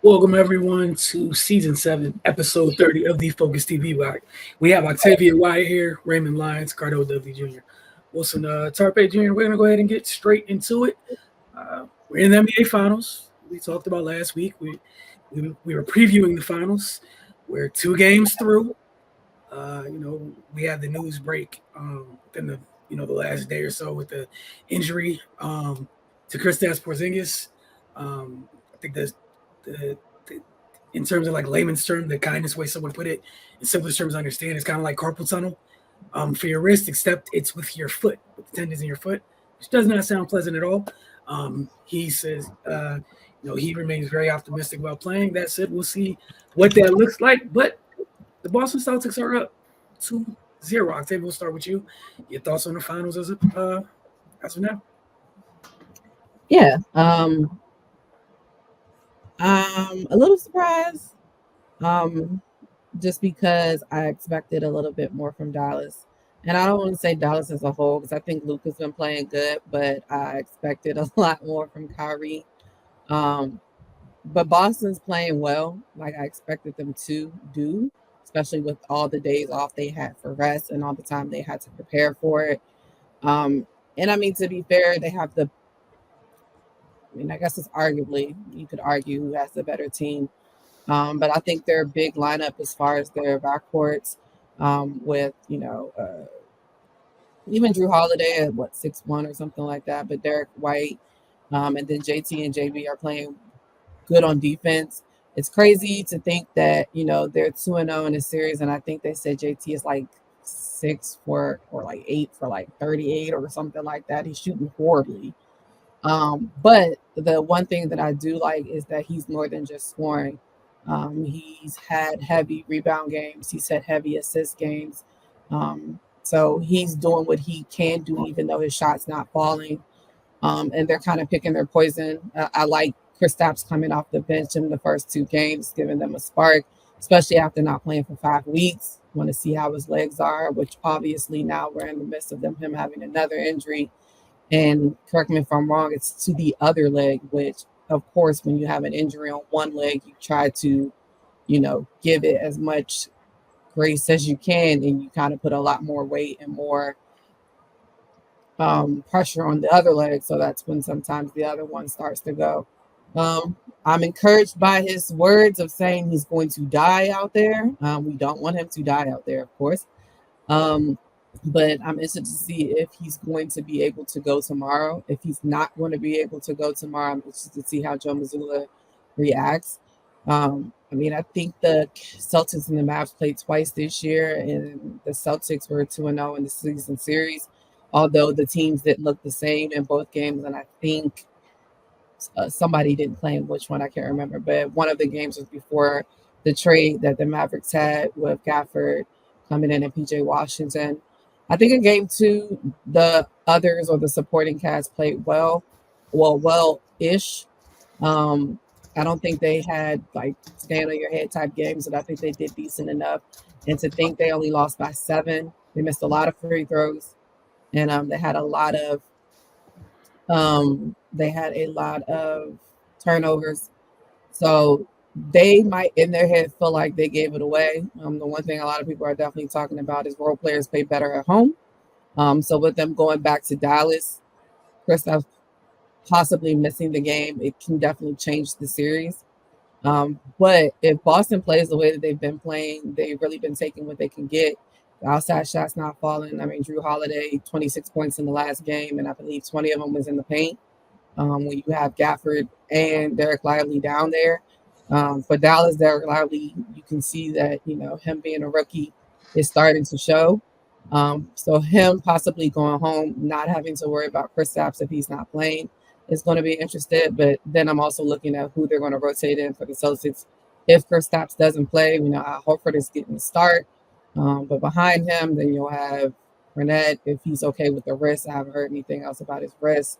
Welcome everyone to season 7, episode 30 of the Focus TV Block. We have Octavia Wyatt here, Raymond Lyons, Cardo Dudley Jr., Wilson Tarpe Jr. We're gonna go ahead and get straight into it. We're in the NBA Finals. We talked about last week. We were previewing the finals. We're 2 games through. We had the news break within the last day or so with the injury to Kristaps Porzingis. I think the in terms of like layman's term, the kindest way someone put it, in simplest terms, I understand, it's kind of like carpal tunnel for your wrist, except it's with your foot, with the tendons in your foot, which does not sound pleasant at all. He says, he remains very optimistic about playing. That said, we'll see what that looks like. But the Boston Celtics are up 2-0. Octavia, we'll start with you. Your thoughts on the finals as of now? Yeah. I'm a little surprised. Just because I expected a little bit more from Dallas. And I don't want to say Dallas as a whole because I think Luka's been playing good, but I expected a lot more from Kyrie. But Boston's playing well, like I expected them to do, especially with all the days off they had for rest and all the time they had to prepare for it. And I mean, to be fair, they have I guess it's arguably, you could argue who has the better team. But I think their big lineup as far as their backcourts with, even Drew Holiday at 6'1" or something like that, but Derek White and then JT and JB are playing good on defense. It's crazy to think that, they're 2-0 in a series, and I think they said JT is like 6 for or like 8 for like 38 or something like that. He's shooting horribly. But the one thing that I do like is that he's more than just scoring. He's had heavy rebound games. He's had heavy assist games. So he's doing what he can do, even though his shot's not falling. And they're kind of picking their poison. I like Kristaps coming off the bench in the first 2 games, giving them a spark, especially after not playing for 5 weeks. Want to see how his legs are, which obviously now we're in the midst of him having another injury. And correct me if I'm wrong, it's to the other leg, which, of course, when you have an injury on one leg, you try to, give it as much grace as you can, and you kind of put a lot more weight and more pressure on the other leg. So that's when sometimes the other one starts to go. I'm encouraged by his words of saying he's going to die out there. We don't want him to die out there, of course. But I'm interested to see if he's going to be able to go tomorrow. If he's not going to be able to go tomorrow, I'm interested to see how Joe Mazzulla reacts. I think the Celtics and the Mavs played twice this year, and the Celtics were 2-0 in the season series, although the teams didn't look the same in both games. And I think somebody didn't play in which one, I can't remember. But one of the games was before the trade that the Mavericks had with Gafford coming in and PJ Washington. I think in game 2, the others or the supporting cast played well-ish. I don't think they had like stand on your head type games, but I think they did decent enough. And to think they only lost by 7, they missed a lot of free throws, and they had a lot of turnovers. So they might in their head feel like they gave it away. The one thing a lot of people are definitely talking about is role players play better at home. So with them going back to Dallas, Kristaps possibly missing the game, it can definitely change the series. But if Boston plays the way that they've been playing, they've really been taking what they can get. The outside shots not falling. Drew Holiday, 26 points in the last game, and I believe 20 of them was in the paint. When you have Gafford and Derek Lively down there. For Dallas, Derek Lively, you can see that, him being a rookie is starting to show. So him possibly going home, not having to worry about Kristaps if he's not playing is going to be interested. But then I'm also looking at who they're going to rotate in for the Celtics. If Kristaps doesn't play, Horford is getting the start. But behind him, then you'll have Burnett if he's okay with the wrist. I haven't heard anything else about his wrist.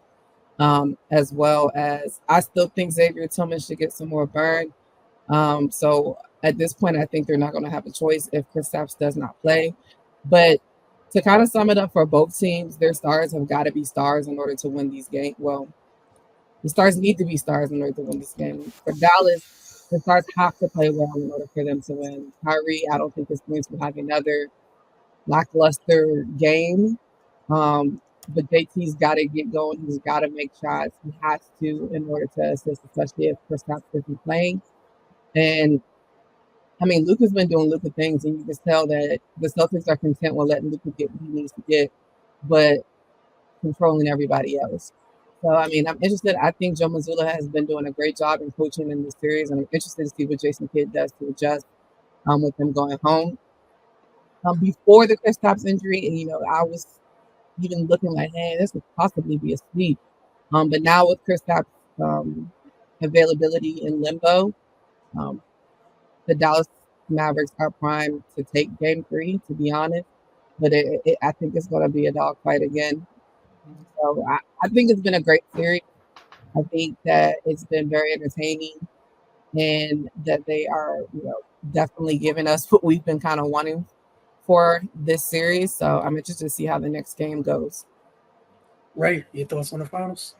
As well as I still think Xavier Tillman should get some more burn. So at this point, I think they're not going to have a choice if Kristaps does not play. But to kind of sum it up for both teams, their stars have got to be stars in order to win these games. Well, the stars need to be stars in order to win this game. For Dallas, The Stars have to play well in order for them to win. Kyrie, I don't think is going to have another lackluster game. But JT's got to get going. He's got to make shots. He has to in order to assist, especially if Kristaps isn't playing. And I mean, Luka's been doing Luka things, and you can tell that the Celtics are content with letting Luka get what he needs to get, but controlling everybody else. So, I mean, I'm interested. I think Joe Mazzulla has been doing a great job in coaching in this series, and I'm interested to see what Jason Kidd does to adjust with them going home. Before the Kristaps injury, and I was even looking like, hey, this could possibly be a sweep. But now with Kristaps availability in limbo, um, the Dallas Mavericks are primed to take Game 3, to be honest. But I think it's going to be a dogfight again. So I think it's been a great series. I think that it's been very entertaining, and that they are, definitely giving us what we've been kind of wanting for this series. So I'm interested to see how the next game goes. Ray, your thoughts on the finals?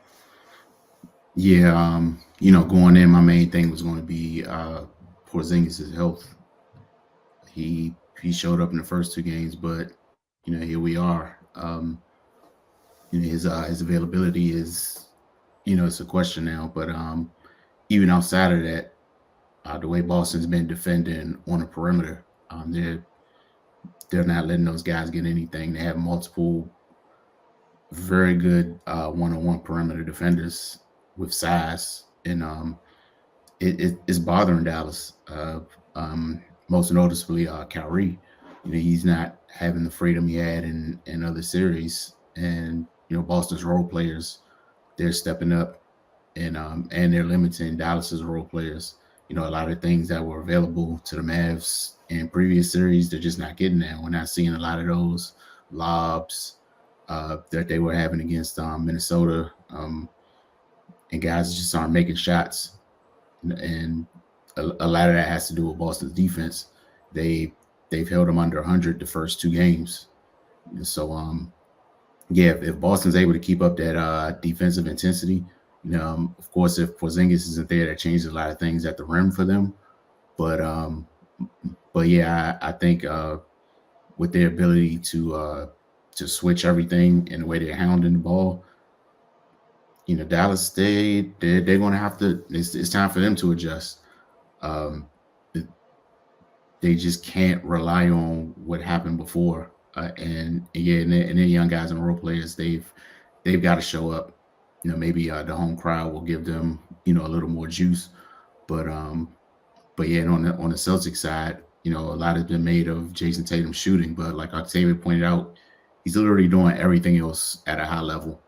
Yeah, going in, my main thing was going to be Porzingis' health. He showed up in the first two games, but here we are. His availability is it's a question now. But even outside of that, the way Boston's been defending on the perimeter, they're not letting those guys get anything. They have multiple very good one-on-one perimeter defenders with size, and it's bothering Dallas. Most noticeably, Kyrie. He's not having the freedom he had in other series, and Boston's role players, they're stepping up, and they're limiting Dallas's role players. A lot of things that were available to the Mavs in previous series, they're just not getting that. We're not seeing a lot of those lobs that they were having against Minnesota, and guys just aren't making shots. And a lot of that has to do with Boston's defense. They've held them under 100 the first two games. So yeah, if Boston's able to keep up that defensive intensity, of course, if Porzingis isn't there, that changes a lot of things at the rim for them. But yeah, I think with their ability to switch everything in the way they're hounding the ball, Dallas, they're going to have to. It's time for them to adjust. They just can't rely on what happened before. And then young guys and role players, they've got to show up. Maybe the home crowd will give them a little more juice. But yeah, on the Celtics side, a lot has been made of Jason Tatum shooting, but like Octavia pointed out, he's literally doing everything else at a high level,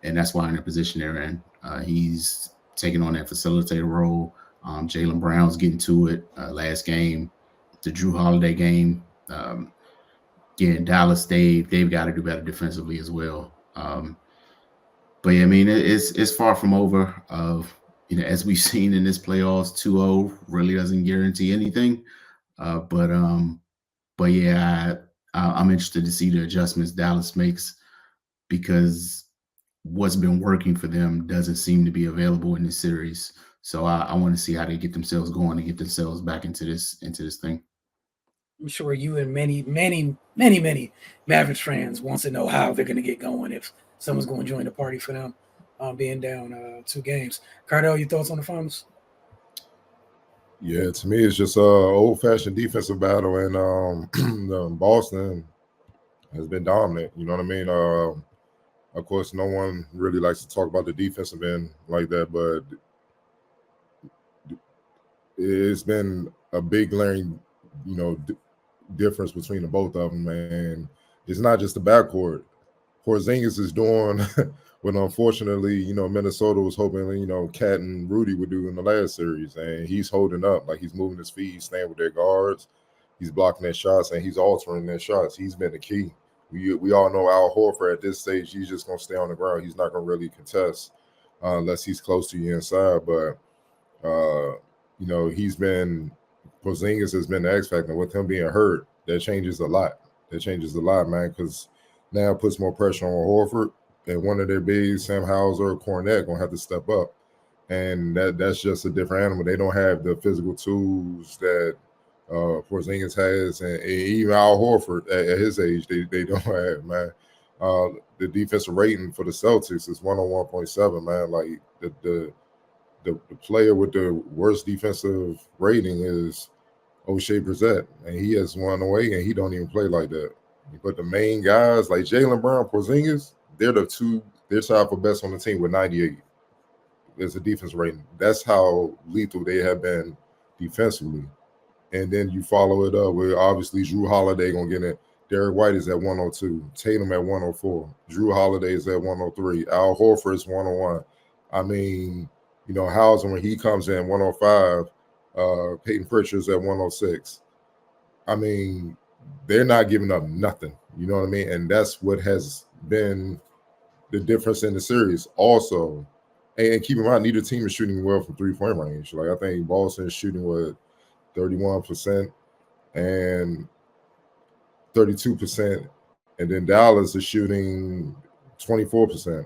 and that's why in the position they're in. He's taking on that facilitator role. Jaylen Brown's getting to it. Last game, the Drew Holiday game. In Dallas, they've got to do better defensively as well. But yeah, I mean, it's far from over. As we've seen in this playoffs, 2-0 really doesn't guarantee anything. But yeah, I'm interested to see the adjustments Dallas makes, because what's been working for them doesn't seem to be available in this series. So I want to see how they get themselves going and get themselves back into this thing. I'm sure you and many Mavericks fans wants to know how they're going to get going if someone's going to join the party for them, being down 2 games. Cardell, your thoughts on the finals? Yeah, to me, it's just a old-fashioned defensive battle, and Boston has been dominant. You know what I mean? Of course, no one really likes to talk about the defensive end like that, but it's been a big glaring, difference between the both of them, and it's not just the backcourt. Porzingis is doing what, unfortunately, Minnesota was hoping, Cat and Rudy would do in the last series, and he's holding up. Like, he's moving his feet, he's staying with their guards, he's blocking their shots, and he's altering their shots. He's been the key. We all know Al Horford at this stage, he's just going to stay on the ground. He's not going to really contest unless he's close to you inside. But, Porzingis has been the X factor. With him being hurt, that changes a lot. Man, because now it puts more pressure on Horford, and one of their bigs, Sam Hauser or Cornette, going to have to step up. and that's just a different animal. They don't have the physical tools that Porzingis has, and even Al Horford at his age, they don't have, man. The defensive rating for the Celtics is 101.7, man. Like the player with the worst defensive rating is O'Shea Brissett, and he has one away, and he don't even play like that. But the main guys like Jaylen Brown, Porzingis, they're tied for best on the team with 98. There's a defense rating. That's how lethal they have been defensively. And then you follow it up with obviously Drew Holiday gonna get it. Derek White is at 102, Tatum at 104, Drew Holiday is at 103, Al Horford is 101. I mean, Hauser when he comes in 105, Peyton Pritchard's at 106. I mean, they're not giving up nothing. You know what I mean? And that's what has been the difference in the series. Also, and keep in mind, neither team is shooting well from 3-point range. Like I think Boston is shooting with 31% and 32%, and then Dallas is shooting 24%.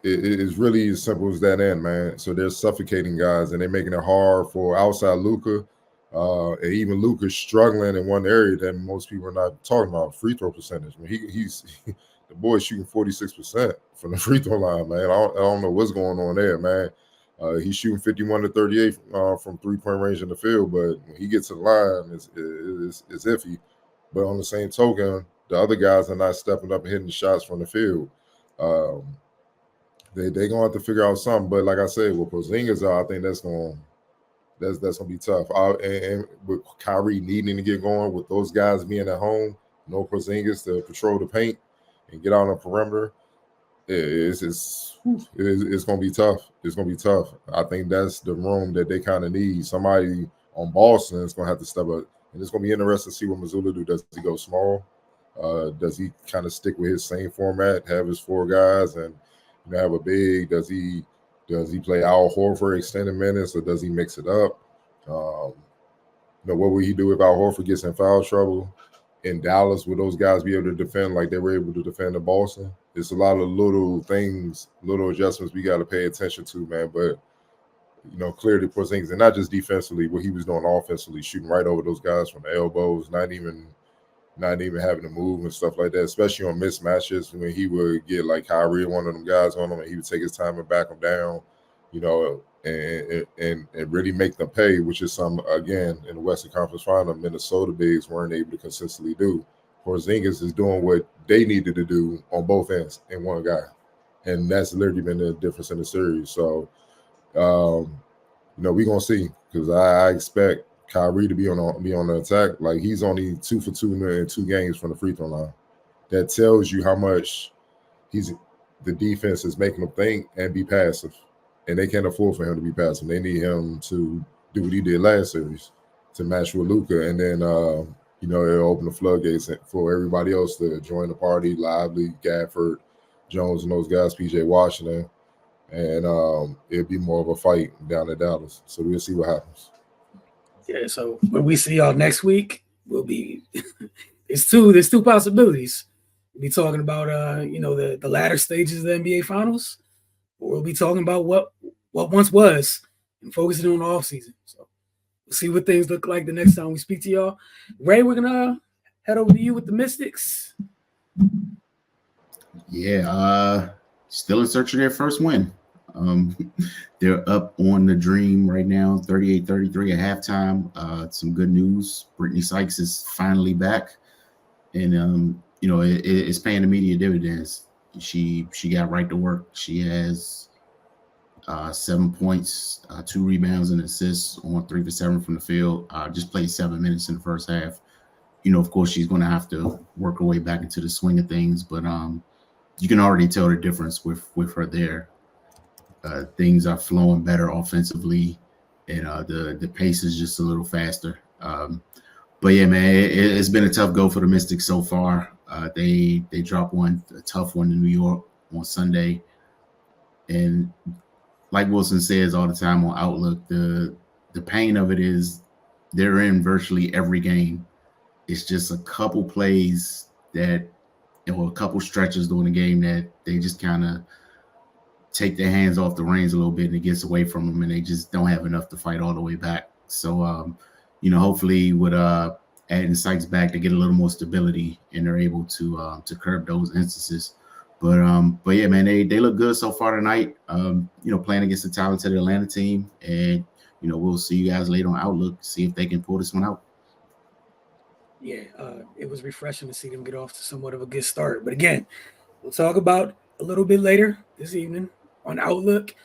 It is really as simple as that end, man. So they're suffocating guys, and they're making it hard for outside Luka. And even Luka's struggling in one area that most people are not talking about, free throw percentage. I mean, he's the boy's shooting 46% from the free throw line, man. I don't know what's going on there, man. He's shooting 51 to 38 from 3-point range in the field, but when he gets to the line, it's iffy. But on the same token, the other guys are not stepping up and hitting the shots from the field. They're gonna have to figure out something. But like I said, with Porzingis, I think that's gonna be tough. And with Kyrie needing to get going, with those guys being at home, no Porzingis to patrol the paint and get out on the perimeter, it's gonna be tough. It's gonna be tough. I think that's the room that they kind of need. Somebody on Boston is gonna have to step up, and it's gonna be interesting to see what Mazzulla do. Does he go small? Does he kind of stick with his same format, have his 4 guys, and have a big? Does he play Al Horford extended minutes, or does he mix it up? What will he do if Al Horford gets in foul trouble in Dallas? Will those guys be able to defend like they were able to defend in Boston? It's a lot of little things, little adjustments we got to pay attention to, man. But clearly Porzingis, and not just defensively, what he was doing offensively, shooting right over those guys from the elbows, not even having to move and stuff like that, especially on mismatches when he would get like Kyrie, one of them guys on him, and he would take his time and back him down, and really make them pay, which is some, again, in the Western Conference Final, Minnesota bigs weren't able to consistently do. Porzingis is doing what they needed to do on both ends in one guy, and that's literally been the difference in the series. So, we're gonna see, because I expect Kyrie to be on the attack. Like, he's only 2 for 2 in 2 games from the free throw line. That tells you how much the defense is making him think and be passive, and they can't afford for him to be passive. They need him to do what he did last series to match with Luka, and then it'll open the floodgates for everybody else to join the party. Lively, Gafford, Jones, and those guys, PJ Washington, and it'll be more of a fight down in Dallas. So we'll see what happens. Yeah, so when we see y'all next week, we'll be there's two possibilities. We'll be talking about the latter stages of the NBA Finals, or we'll be talking about what once was and focusing on the offseason. So we'll see what things look like the next time we speak to y'all. Ray, we're gonna head over to you with the Mystics. Yeah, still in search of their first win. They're up on the Dream right now, 38-33 at halftime. Some good news. Brittany Sykes is finally back, and it's paying immediate dividends. She got right to work. She has 7 points, 2 rebounds and assists on 3 for 7 from the field. Just played 7 minutes in the first half. Of course, she's going to have to work her way back into the swing of things, but you can already tell the difference with her there. Things are flowing better offensively, and the pace is just a little faster. But yeah, man, it's been a tough go for the Mystics so far. They dropped a tough one in New York on Sunday, and like Wilson says all the time on Outlook, the pain of it is they're in virtually every game. It's just a couple plays a couple stretches during the game that they just kind of take their hands off the reins a little bit and it gets away from them and they just don't have enough to fight all the way back. So, hopefully with adding Sykes back, they get a little more stability and they're able to curb those instances. But yeah, man, they look good so far tonight. Playing against the talented Atlanta team, and we'll see you guys later on Outlook, see if they can pull this one out. Yeah, it was refreshing to see them get off to somewhat of a good start. But again, we'll talk about a little bit later this evening on Outlook.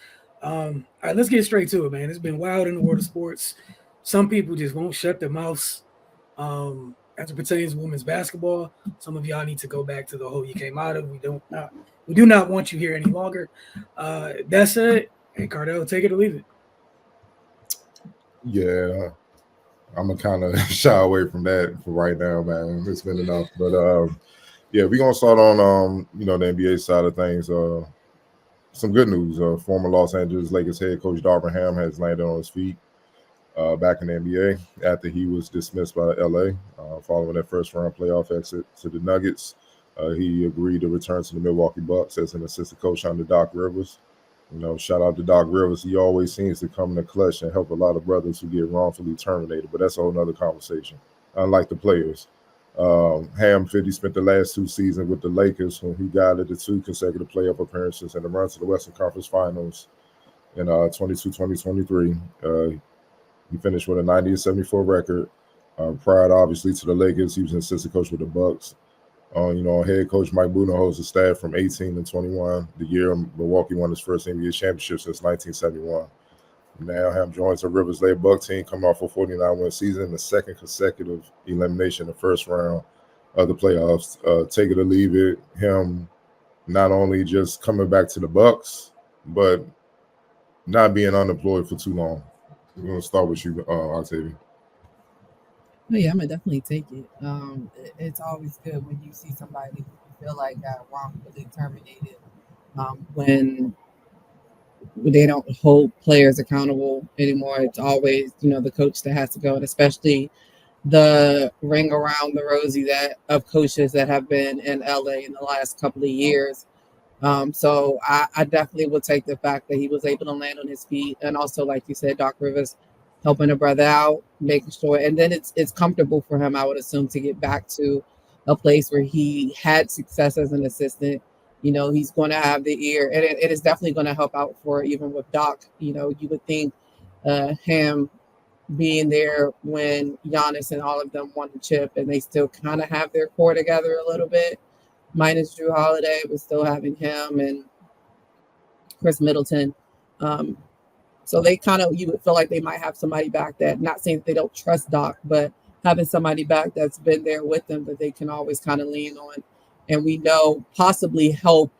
All right, let's get straight to it, man. It's been wild in the world of sports. Some people just won't shut their mouths as it pertains to women's basketball. Some of y'all need to go back to the hole you came out of. We do not want you here any longer. That said, hey, Cardell, take it or leave it. Yeah, I'm gonna kind of shy away from that for right now, man. It's been enough. But yeah, we're gonna start on the NBA side of things. Some good news. Former Los Angeles Lakers head coach Darvin Ham has landed on his feet back in the NBA after he was dismissed by LA following that first round playoff exit to the Nuggets. He agreed to return to the Milwaukee Bucks as an assistant coach under Doc Rivers. Shout out to Doc Rivers. He always seems to come in the clutch and help a lot of brothers who get wrongfully terminated, but that's a whole nother conversation. Unlike the players. Ham 50 spent the last 2 seasons with the Lakers when he guided the 2 consecutive playoff appearances and the run to the Western Conference Finals in 22-2023. He finished with a 90-74 record. Prior, obviously, to the Lakers, he was an assistant coach with the Bucks. Head coach Mike Budenholzer staff from 18 and 21, the year Milwaukee won his first NBA championship since 1971. Now Ham joins a Rivers-led Buck team coming off a 49-win season, the second consecutive elimination in the first round of the playoffs. Take it or leave it, him not only just coming back to the Bucks, but not being unemployed for too long. We're going to start with you, Octavia. Oh, yeah, I'm gonna definitely take it. It's always good when you see somebody who you feel like got wrongfully terminated when they don't hold players accountable anymore. It's always, the coach that has to go, and especially the ring around the rosy that of coaches that have been in LA in the last couple of years. So I definitely would take the fact that he was able to land on his feet, and also, like you said, Doc Rivers helping a brother out, making sure, and then it's comfortable for him, I would assume, to get back to a place where he had success as an assistant. He's going to have the ear, and it is definitely going to help out for even with Doc. You would think Ham being there when Giannis and all of them won the chip, and they still kind of have their core together a little bit, minus Drew Holiday, but still having him and Chris Middleton. So they you would feel like they might have somebody back that, not saying that they don't trust Doc, but having somebody back that's been there with them that they can always kind of lean on. And we know possibly help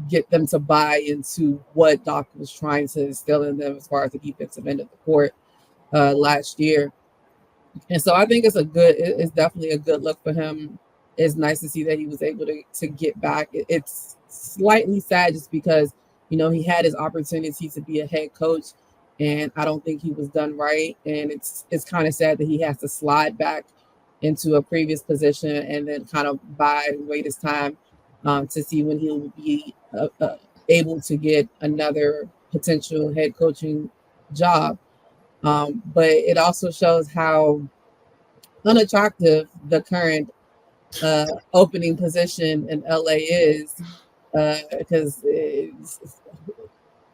get them to buy into what Doc was trying to instill in them as far as the defensive end of the court last year. And so I think it's definitely a good look for him. It's nice to see that he was able to get back. It's slightly sad just because, he had his opportunity to be a head coach, and I don't think he was done right. And it's kind of sad that he has to slide back into a previous position and then kind of bide and wait his time to see when he'll be able to get another potential head coaching job. But it also shows how unattractive the current opening position in LA is, because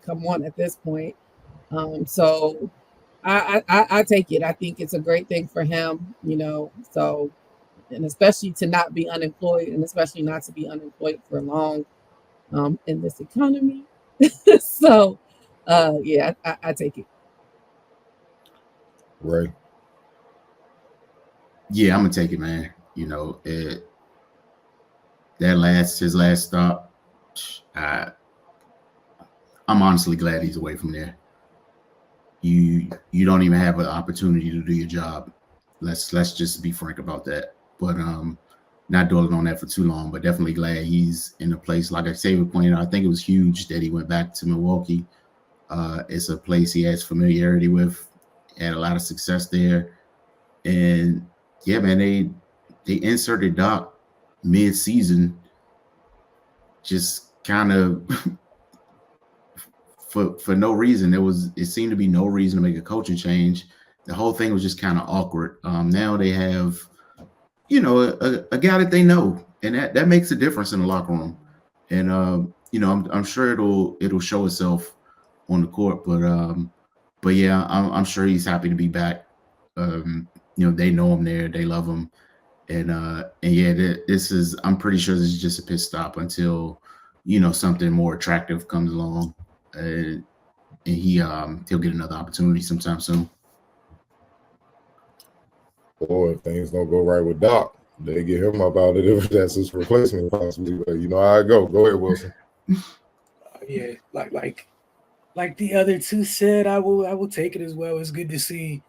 come on at this point. So I take it. I think it's a great thing for him, so, and especially to not be unemployed, and especially not to be unemployed for long in this economy. So yeah, I take it. Right. Yeah, I'm gonna take it, man. His last stop. I'm honestly glad he's away from there. You don't even have an opportunity to do your job. Let's just be frank about that. But not dwelling on that for too long. But definitely glad he's in a place, like Xavier pointed out. I think it was huge that he went back to Milwaukee. It's a place he has familiarity with. Had a lot of success there, and yeah, man, they inserted Doc mid-season, just kind of for no reason. It seemed to be no reason to make a coaching change. The whole thing was just kind of awkward. Now they have, a guy that they know, and that makes a difference in the locker room. And I'm sure it'll show itself on the court. But yeah, I'm sure he's happy to be back. They know him there, they love him, and yeah, this is. I'm pretty sure this is just a pit stop until something more attractive comes along, and he'll get another opportunity sometime soon. Or if things don't go right with Doc, they get him up out of there. That's his replacement possibly. But you know how I go. Go ahead, Wilson. Yeah, like the other two said, I will take it as well. It's good to see,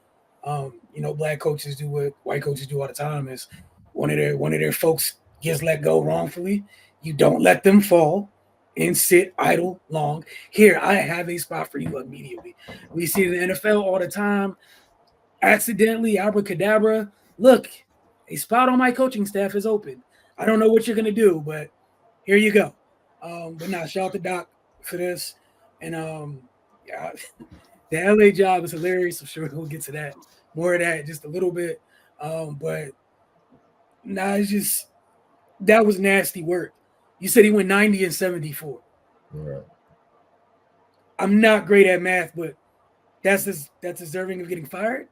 black coaches do what white coaches do all the time. Is one of their folks gets let go wrongfully, you don't let them fall and sit idle long. Here, I have a spot for you immediately. We see it in the NFL all the time. Accidentally, abracadabra. Look, a spot on my coaching staff is open. I don't know what you're gonna do, but here you go. But now, shout out to Doc for this. And yeah, the LA job is hilarious. I'm sure we'll get to that. More of that just a little bit. But it's just that was nasty work. You said he went 90 and 74. Right. I'm not great at math, but that's deserving of getting fired.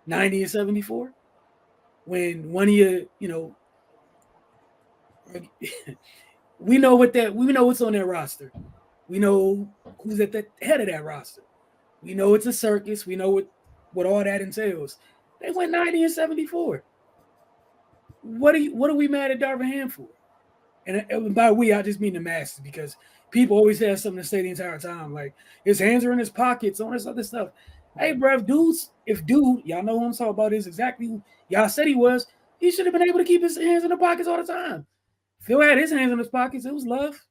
90 and 74. When one of you, we know what's on their roster. We know who's at the head of that roster. We know it's a circus. We know what all that entails. They went 90 and 74. What are we mad at Darvin Ham for? And by we, I just mean the masses, because people always have something to say the entire time. Like, his hands are in his pockets, all this other stuff. Hey, bruv, y'all know who I'm talking about, is exactly who y'all said he was. He should have been able to keep his hands in the pockets all the time. Phil had his hands in his pockets. It was love.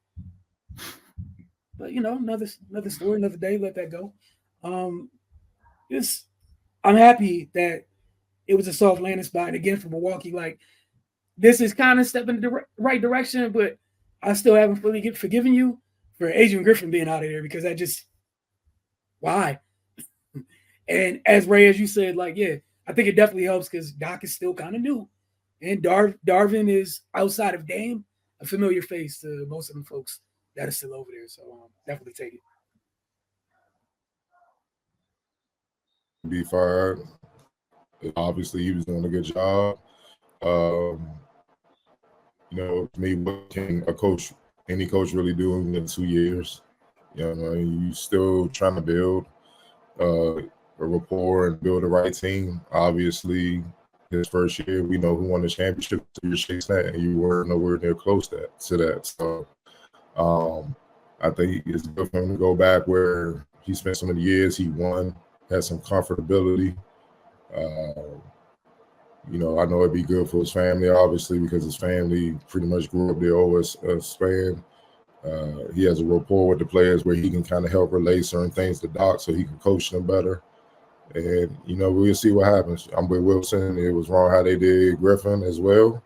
But, another story, another day, let that go. I'm happy that it was a soft landing spot. And again, for Milwaukee, like, this is kind of stepping in the right direction, but I still haven't fully forgiven you for Adrian Griffin being out of there, because why? And as Ray, as you said, like, yeah, I think it definitely helps because Doc is still kind of new. And Darvin is, outside of Dame, a familiar face to most of them folks that are still over there. So definitely take it. Be fired. Obviously, he was doing a good job. To me, what can any coach really do in 2 years? You still trying to build a rapport and build the right team. Obviously, his first year, we know who won the championship. So you're chasing that, and you were nowhere near close to that. So, I think it's good for him to go back where he spent so many years. He won, had some comfortability. I know it'd be good for his family, obviously, because his family pretty much grew up there over a span. He has a rapport with the players where he can kind of help relay certain things to Doc so he can coach them better. And, we'll see what happens. I'm with Wilson. It was wrong how they did Griffin as well.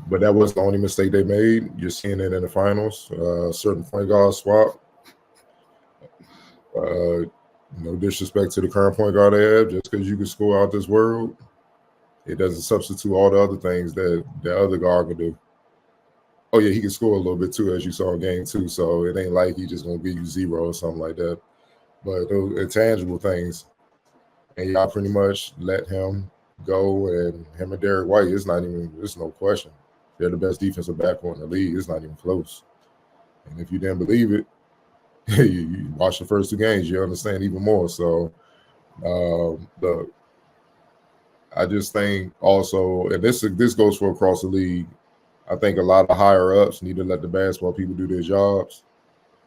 But that was the only mistake they made. You're seeing it in the finals. Certain point guard swap. No disrespect to the current point guard they have. Just because you can score out this world, it doesn't substitute all the other things that the other guard can do. Oh, yeah, he can score a little bit too, as you saw in game 2. So it ain't like he's just going to give you 0 or something like that. But those intangible things. And y'all pretty much let him go. And him and Derek White, it's no question. They're the best defensive backcourt in the league. It's not even close. And if you didn't believe it, you watch the first 2 games, you understand even more. So, I just think also, and this goes for across the league, I think a lot of higher ups need to let the basketball people do their jobs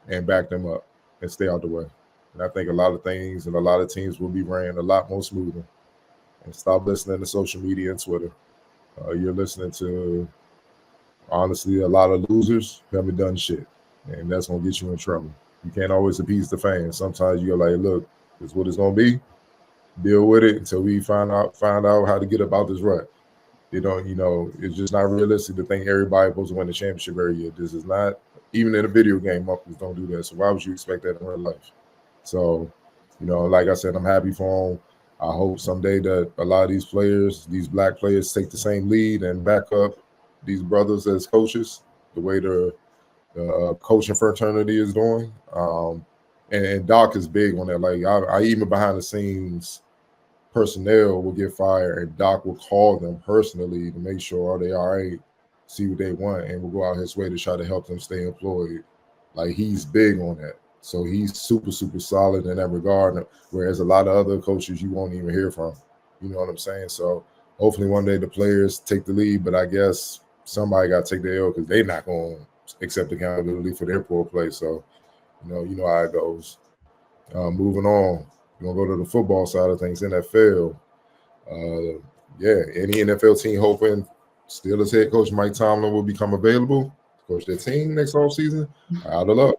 and back them up and stay out the way. And I think a lot of things and a lot of teams will be ran a lot more smoother. And stop listening to social media and Twitter. You're listening to, honestly, a lot of losers who haven't done shit. And that's going to get you in trouble. You can't always appease the fans. Sometimes you're like, look, this is what it's going to be. Deal with it until we find out how to get about this rut. It's just not realistic to think everybody supposed to win the championship every year. This is not, even in a video game, Muppets don't do that. So why would you expect that in real life? So, like I said, I'm happy for him. I hope someday that a lot of these players, these black players, take the same lead and back up these brothers as coaches, the way the coaching fraternity is doing. And Doc is big on that. Like I even behind the scenes, personnel will get fired, and Doc will call them personally to make sure are they all right, see what they want, and will go out his way to try to help them stay employed. Like he's big on that. So he's super, super solid in that regard. Whereas a lot of other coaches you won't even hear from. You know what I'm saying? So hopefully one day the players take the lead, but I guess somebody got to take the L because they're not going to accept accountability for their poor play. So, you know how it goes. Moving on, we're going to go to the football side of things, NFL. Any NFL team hoping Steelers head coach Mike Tomlin will become available to coach their team next offseason? Out of luck.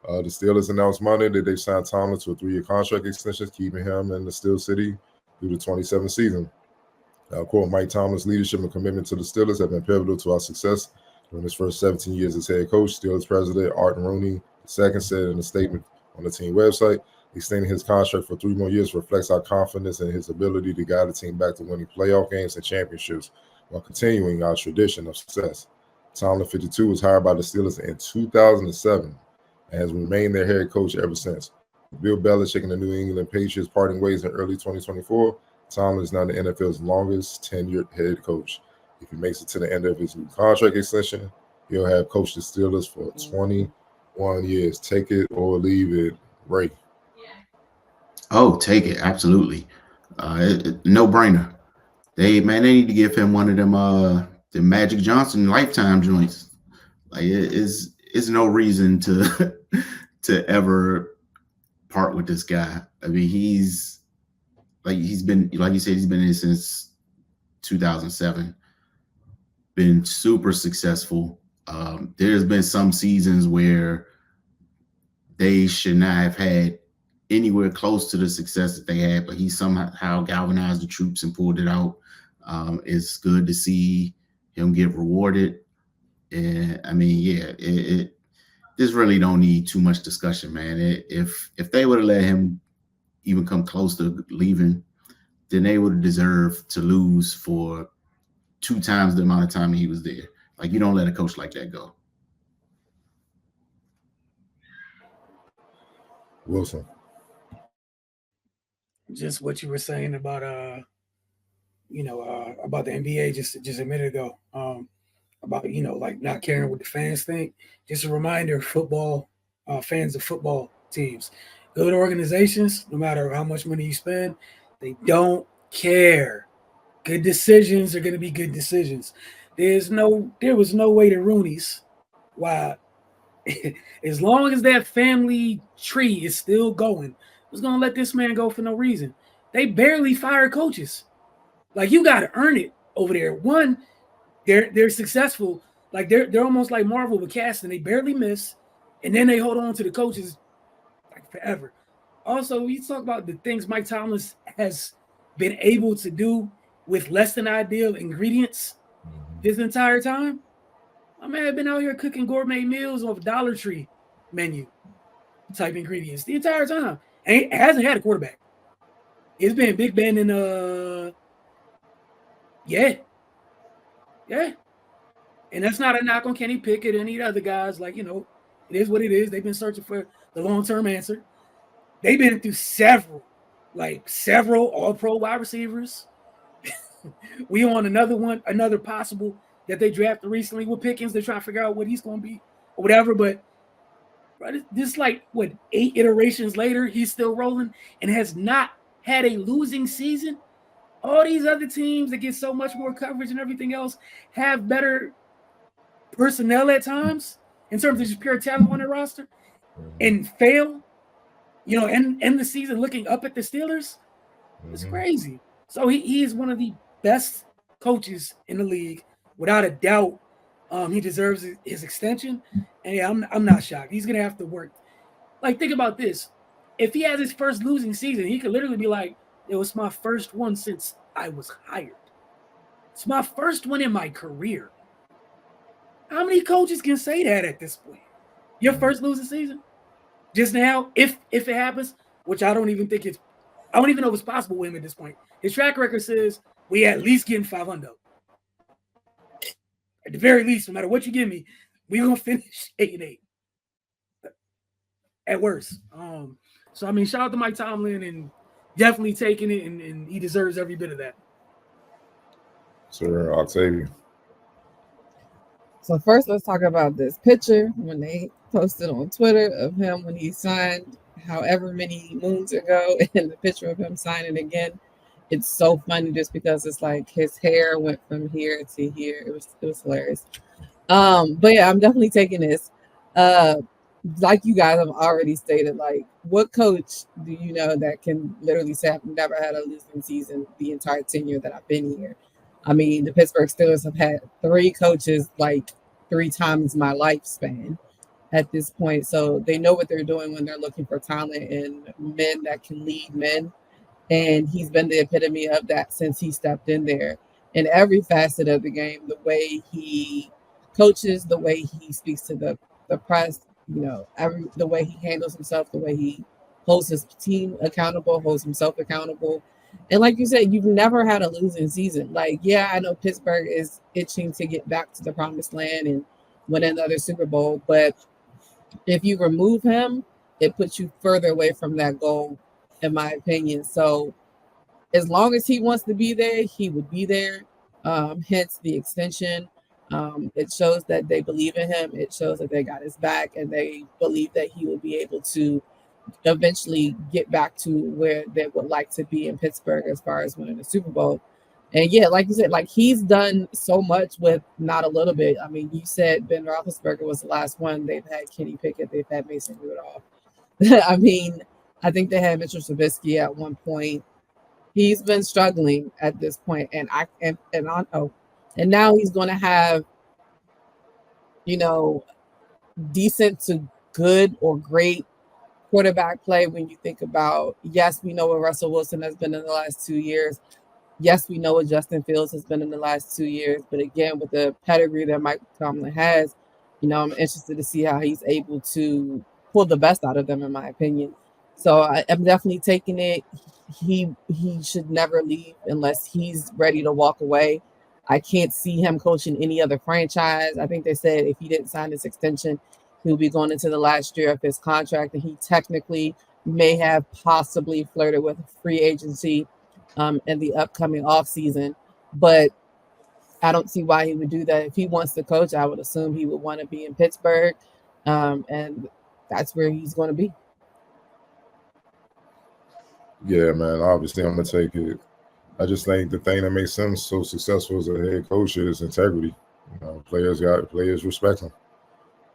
The Steelers announced Monday that they signed Tomlin to a 3-year contract extension, keeping him in the Steel City through the 27th season. Quote, Mike Tomlin's leadership and commitment to the Steelers have been pivotal to our success during his first 17 years as head coach. Steelers president Art Rooney II said in a statement on the team website, extending his contract for 3 more years reflects our confidence in his ability to guide the team back to winning playoff games and championships while continuing our tradition of success. Tomlin, 52, was hired by the Steelers in 2007 and has remained their head coach ever since. Bill Belichick and the New England Patriots parting ways in early 2024. Tomlin is now the NFL's longest tenured head coach. If he makes it to the end of his new contract extension, he'll have coached the Steelers for 21 years. Take it or leave it, Ray. Oh, take it. Absolutely. No brainer. They need to give him one of them the Magic Johnson lifetime joints. Like it's no reason to to ever part with this guy. I mean, he's been, like you said, he's been in since 2007. Been super successful. There's been some seasons where they should not have had anywhere close to the success that they had, but he somehow galvanized the troops and pulled it out. It's good to see him get rewarded. And I mean, yeah, this really don't need too much discussion, man. If they would have let him even come close to leaving, then they would have deserved to lose for 2 times the amount of time he was there. Like, you don't let a coach like that go. Wilson. Just what you were saying about about the NBA just a minute ago. About like not caring what the fans think. Just a reminder, football fans of football teams, good organizations, no matter how much money you spend, they don't care. Good decisions are going to be good decisions. There was no way to Rooney's. Why? As long as that family tree is still going, was going to let this man go for no reason. They barely fire coaches. Like, you got to earn it over there. One, they're successful. Like, they're almost like Marvel with casting. They barely miss, and then they hold on to the coaches like forever. Also, we talk about the things Mike Tomlin has been able to do with less than ideal ingredients this entire time. My man have been out here cooking gourmet meals off Dollar Tree menu type ingredients the entire time. And hasn't had a quarterback. It's been Big Ben and yeah. And that's not a knock on Kenny Pickett and any other guys. Like, it is what it is. They've been searching for the long-term answer. They've been through several all-pro wide receivers. We on another possible that they drafted recently with Pickens. They're trying to figure out what he's going to be or whatever. But this 8 iterations later, he's still rolling and has not had a losing season. All these other teams that get so much more coverage and everything else have better personnel at times in terms of just pure talent on their roster and fail, end the season looking up at the Steelers. It's crazy. So he is one of the best coaches in the league, without a doubt. He deserves his extension, and yeah, I'm not shocked. He's gonna have to work. Like, think about this: if he has his first losing season, he could literally be like, "It was my first one since I was hired." It's my first one in my career. How many coaches can say that at this point? Your first losing season? Just now, if it happens, which I don't even know if it's possible with him at this point. His track record says we at least getting 500. At the very least, no matter what you give me, we're gonna finish 8-8. At worst. So I mean, shout out to Mike Tomlin and definitely taking it, and he deserves every bit of that. Sir, Octavia. So first, let's talk about this picture when they posted on Twitter of him when he signed however many moons ago, and the picture of him signing again. It's so funny just because it's like his hair went from here to here. It was hilarious. But yeah, I'm definitely taking this. Like you guys have already stated, like what coach do you know that can literally say I've never had a losing season the entire tenure that I've been here? I mean, the Pittsburgh Steelers have had 3 coaches like 3 times my lifespan at this point. So they know what they're doing when they're looking for talent and men that can lead men. And he's been the epitome of that since he stepped in there. In every facet of the game, the way he coaches, the way he speaks to the press, the way he handles himself, the way he holds his team accountable, holds himself accountable. And like you said, you've never had a losing season. Like, yeah, I know Pittsburgh is itching to get back to the promised land and win another Super Bowl. But if you remove him, it puts you further away from that goal, in my opinion. So as long as he wants to be there, he would be there. Hence the extension. It shows that they believe in him. It shows that they got his back and they believe that he will be able to eventually get back to where they would like to be in Pittsburgh as far as winning the Super Bowl. And yeah, like you said, like he's done so much with not a little bit. I mean, you said Ben Roethlisberger was the last one. They've had Kenny Pickett. They've had Mason Rudolph. I mean, I think they had Mitchell Trubisky at one point. He's been struggling at this point, and now he's going to have, decent to good or great quarterback play. When you think about, yes, we know what Russell Wilson has been in the last 2 years. Yes, we know what Justin Fields has been in the last 2 years. But again, with the pedigree that Mike Tomlin has, I'm interested to see how he's able to pull the best out of them, in my opinion. So I'm definitely taking it. He should never leave unless he's ready to walk away. I can't see him coaching any other franchise. I think they said if he didn't sign this extension, he'll be going into the last year of his contract, and he technically may have possibly flirted with free agency in the upcoming offseason. But I don't see why he would do that. If he wants to coach, I would assume he would want to be in Pittsburgh, and that's where he's going to be. Yeah, man. Obviously, I'm gonna take it. I just think the thing that makes him so successful as a head coach is integrity. Players respect him.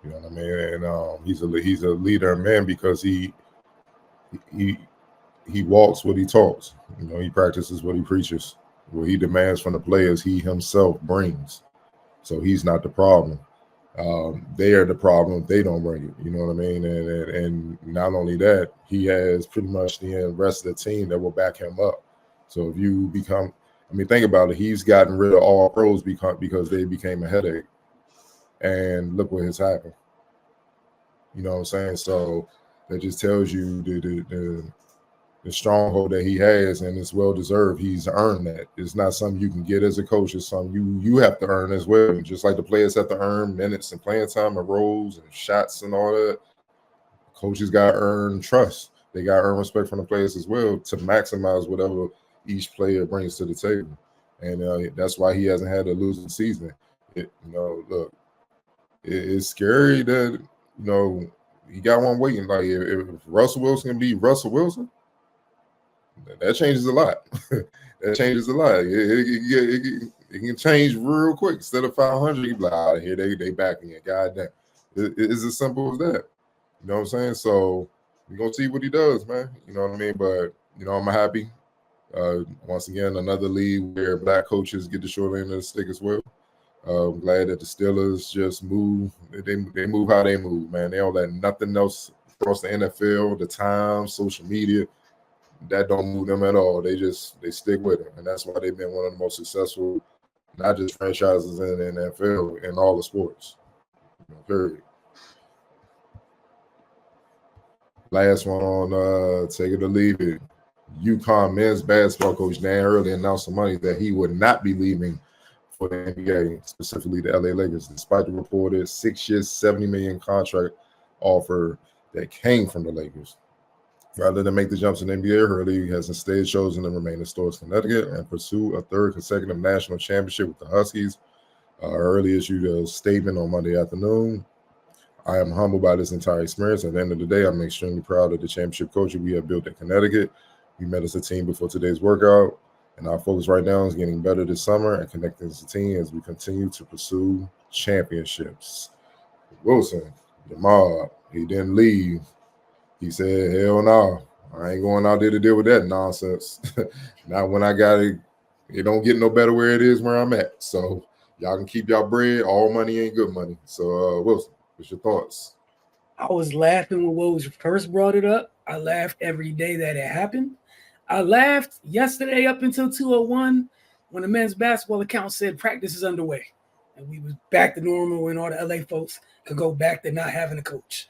You know what I mean? And he's a leader of men because he walks what he talks. He practices what he preaches. What he demands from the players, he himself brings. So he's not the problem. They are the problem. They don't bring it. You know what I mean? And not only that, he has pretty much the rest of the team that will back him up. So if you become, think about it. He's gotten rid of all pros because they became a headache. And look what has happened. You know what I'm saying? So that just tells you the stronghold that he has, and it's well deserved. He's earned that. It's not something you can get as a coach. It's something you have to earn as well. Just like the players have to earn minutes and playing time and roles and shots and all that. Coaches got to earn trust. They got to earn respect from the players as well to maximize whatever each player brings to the table. And that's why he hasn't had a losing season. Look, it's scary that he got one waiting. Like if Russell Wilson can be Russell Wilson, that changes a lot. That changes a lot. It can change real quick. Instead of 500, you be like, out of here, they backing it. God damn. It's as simple as that. You know what I'm saying? So we're gonna see what he does, man. You know what I mean? But I'm happy. Once again, another league where black coaches get the short end of the stick as well. I'm glad that the Steelers just move. They move how they move, man. They don't let nothing else across the NFL, the Times, social media, that don't move them at all. They stick with it, and that's why they've been one of the most successful not just franchises in the NFL, in all the sports. Period. Last one on Take It or Leave It. UConn men's basketball coach Dan Hurley announced on Monday that he would not be leaving for the NBA, specifically the LA Lakers, despite the reported 6-year, $70 million contract offer that came from the Lakers. Rather than make the jump to the NBA, Hurley has instead chosen to remain in Stores, Connecticut, and pursue a third consecutive national championship with the Huskies. Hurley issued a statement on Monday afternoon. I am humbled by this entire experience. At the end of the day, I'm extremely proud of the championship culture we have built in Connecticut. We met as a team before today's workout, and our focus right now is getting better this summer and connecting as a team as we continue to pursue championships. Wilson, Jamal, he didn't leave. He said, hell no, I ain't going out there to deal with that nonsense. Not when I got it. It don't get no better where it is where I'm at. So y'all can keep y'all bread. All money ain't good money. So, Wilson, what's your thoughts? I was laughing when Woj first brought it up. I laughed every day that it happened. I laughed yesterday up until 2:01 when the men's basketball account said practice is underway. And we was back to normal and all the LA folks could go back to not having a coach.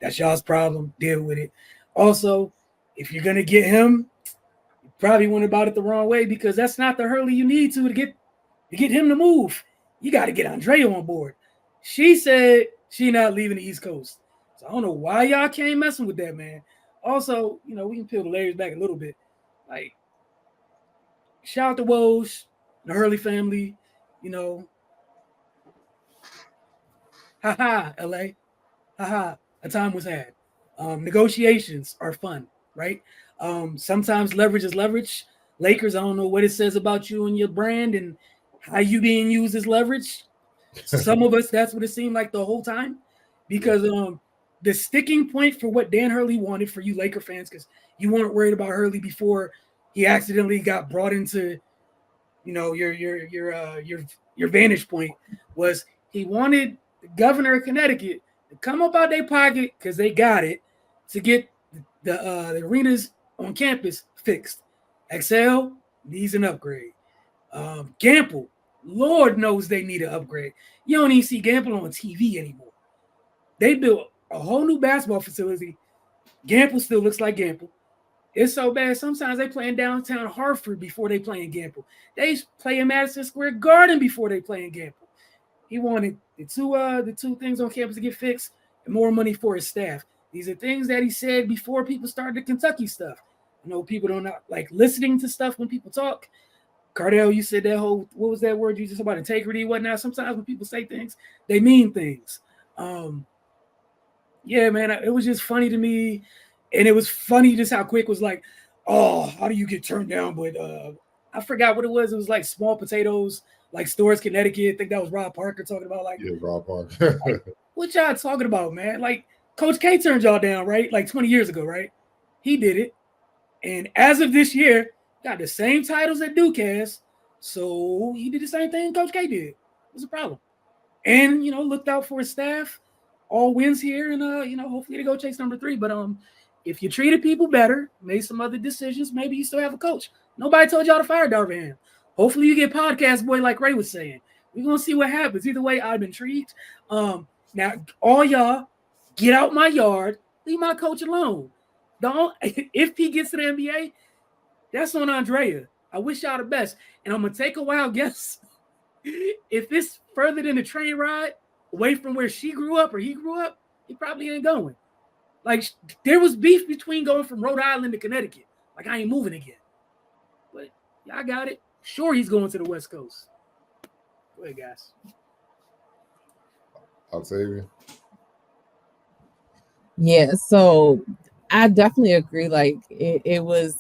That's y'all's problem. Deal with it. Also, if you're going to get him, you probably went about it the wrong way because that's not the Hurley you need to get him to move. You got to get Andrea on board. She said she not leaving the East Coast. So I don't know why y'all can't messing with that, man. Also, we can peel the layers back a little bit. Like, shout out to Woj, the Hurley family, haha, LA, haha, a time was had. Negotiations are fun, right? Sometimes leverage is leverage. Lakers, I don't know what it says about you and your brand and how you being used as leverage. Some of us, that's what it seemed like the whole time. Because the sticking point for what Dan Hurley wanted for you Laker fans, because you weren't worried about Hurley before he accidentally got brought into, your vantage point, was he wanted the governor of Connecticut to come up out their pocket because they got it to get the arenas on campus fixed. XL needs an upgrade. Gamble, Lord knows they need an upgrade. You don't even see Gamble on TV anymore. They built a whole new basketball facility. Gamble still looks like Gamble. It's so bad. Sometimes they play in downtown Hartford before they play in Gamble. They play in Madison Square Garden before they play in Gamble. He wanted the two things on campus to get fixed and more money for his staff. These are things that he said before people started the Kentucky stuff. People don't like listening to stuff when people talk. Cardell, you said that whole, what was that word you just about integrity and whatnot? Sometimes when people say things, they mean things. Yeah, man, it was just funny to me. And it was funny just how Quick was like, oh, how do you get turned down? But I forgot what it was. It was like small potatoes, like Stores, Connecticut. I think that was Rob Parker talking about Rob Parker. like, what y'all talking about, man? Like Coach K turned y'all down, right? Like 20 years ago, right? He did it. And as of this year, got the same titles that Duke has. So he did the same thing Coach K did. What's the problem? And, looked out for his staff. All wins here. And, hopefully they go chase number 3. But if you treated people better, made some other decisions, maybe you still have a coach. Nobody told y'all to fire Darvin. Hopefully you get podcast boy like Ray was saying. We're going to see what happens. Either way, I'm intrigued. Now, all y'all, get out my yard. Leave my coach alone. If he gets to the NBA, that's on Andrea. I wish y'all the best. And I'm going to take a wild guess. If it's further than a train ride away from where she grew up or he grew up, he probably ain't going. Like, there was beef between going from Rhode Island to Connecticut. Like, I ain't moving again. But y'all got it. Sure, he's going to the West Coast. Go ahead, guys. Octavia. Yeah, so I definitely agree. Like, it was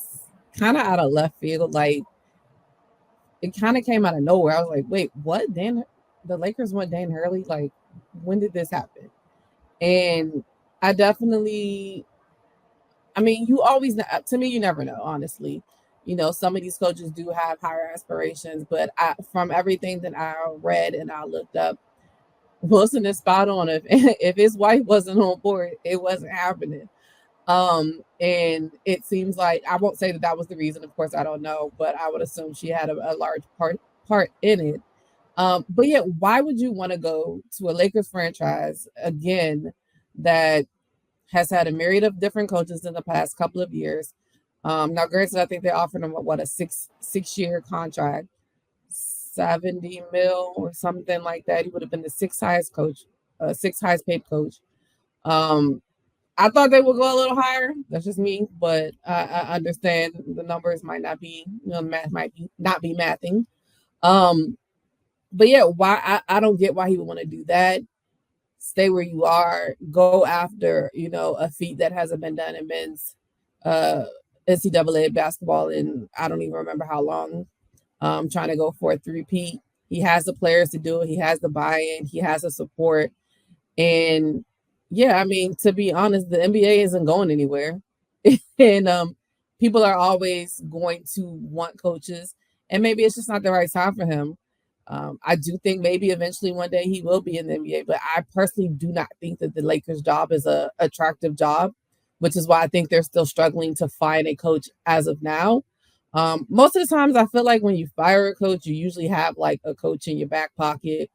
kind of out of left field. Like, it kind of came out of nowhere. I was like, wait, what? The Lakers want Dan Hurley? Like, when did this happen? And I definitely, you always, to me, you never know, honestly. Some of these coaches do have higher aspirations, but from everything that I read and I looked up, Wilson is spot on. If his wife wasn't on board, it wasn't happening. And it seems like, I won't say that was the reason. Of course, I don't know, but I would assume she had a large part part in it. But yeah, why would you want to go to a Lakers franchise again that has had a myriad of different coaches in the past couple of years? Now, granted, I think they offered him a six-year contract, 70 mil or something like that. He would have been the sixth highest paid coach. I thought they would go a little higher. That's just me, but I understand the numbers might not be, math might be not be mathing. But yeah, why I don't get why he would want to do that. Stay where you are, go after, a feat that hasn't been done in men's NCAA basketball in I don't even remember how long. Trying to go for a three-peat. He has the players to do it. He has the buy-in. He has the support. And yeah, I mean, to be honest, the NBA isn't going anywhere. And people are always going to want coaches. And maybe it's just not the right time for him. I do think maybe eventually one day he will be in the NBA, but I personally do not think that the Lakers job is a attractive job, which is why I think they're still struggling to find a coach as of now. Most of the times I feel like when you fire a coach, you usually have like a coach in your back pocket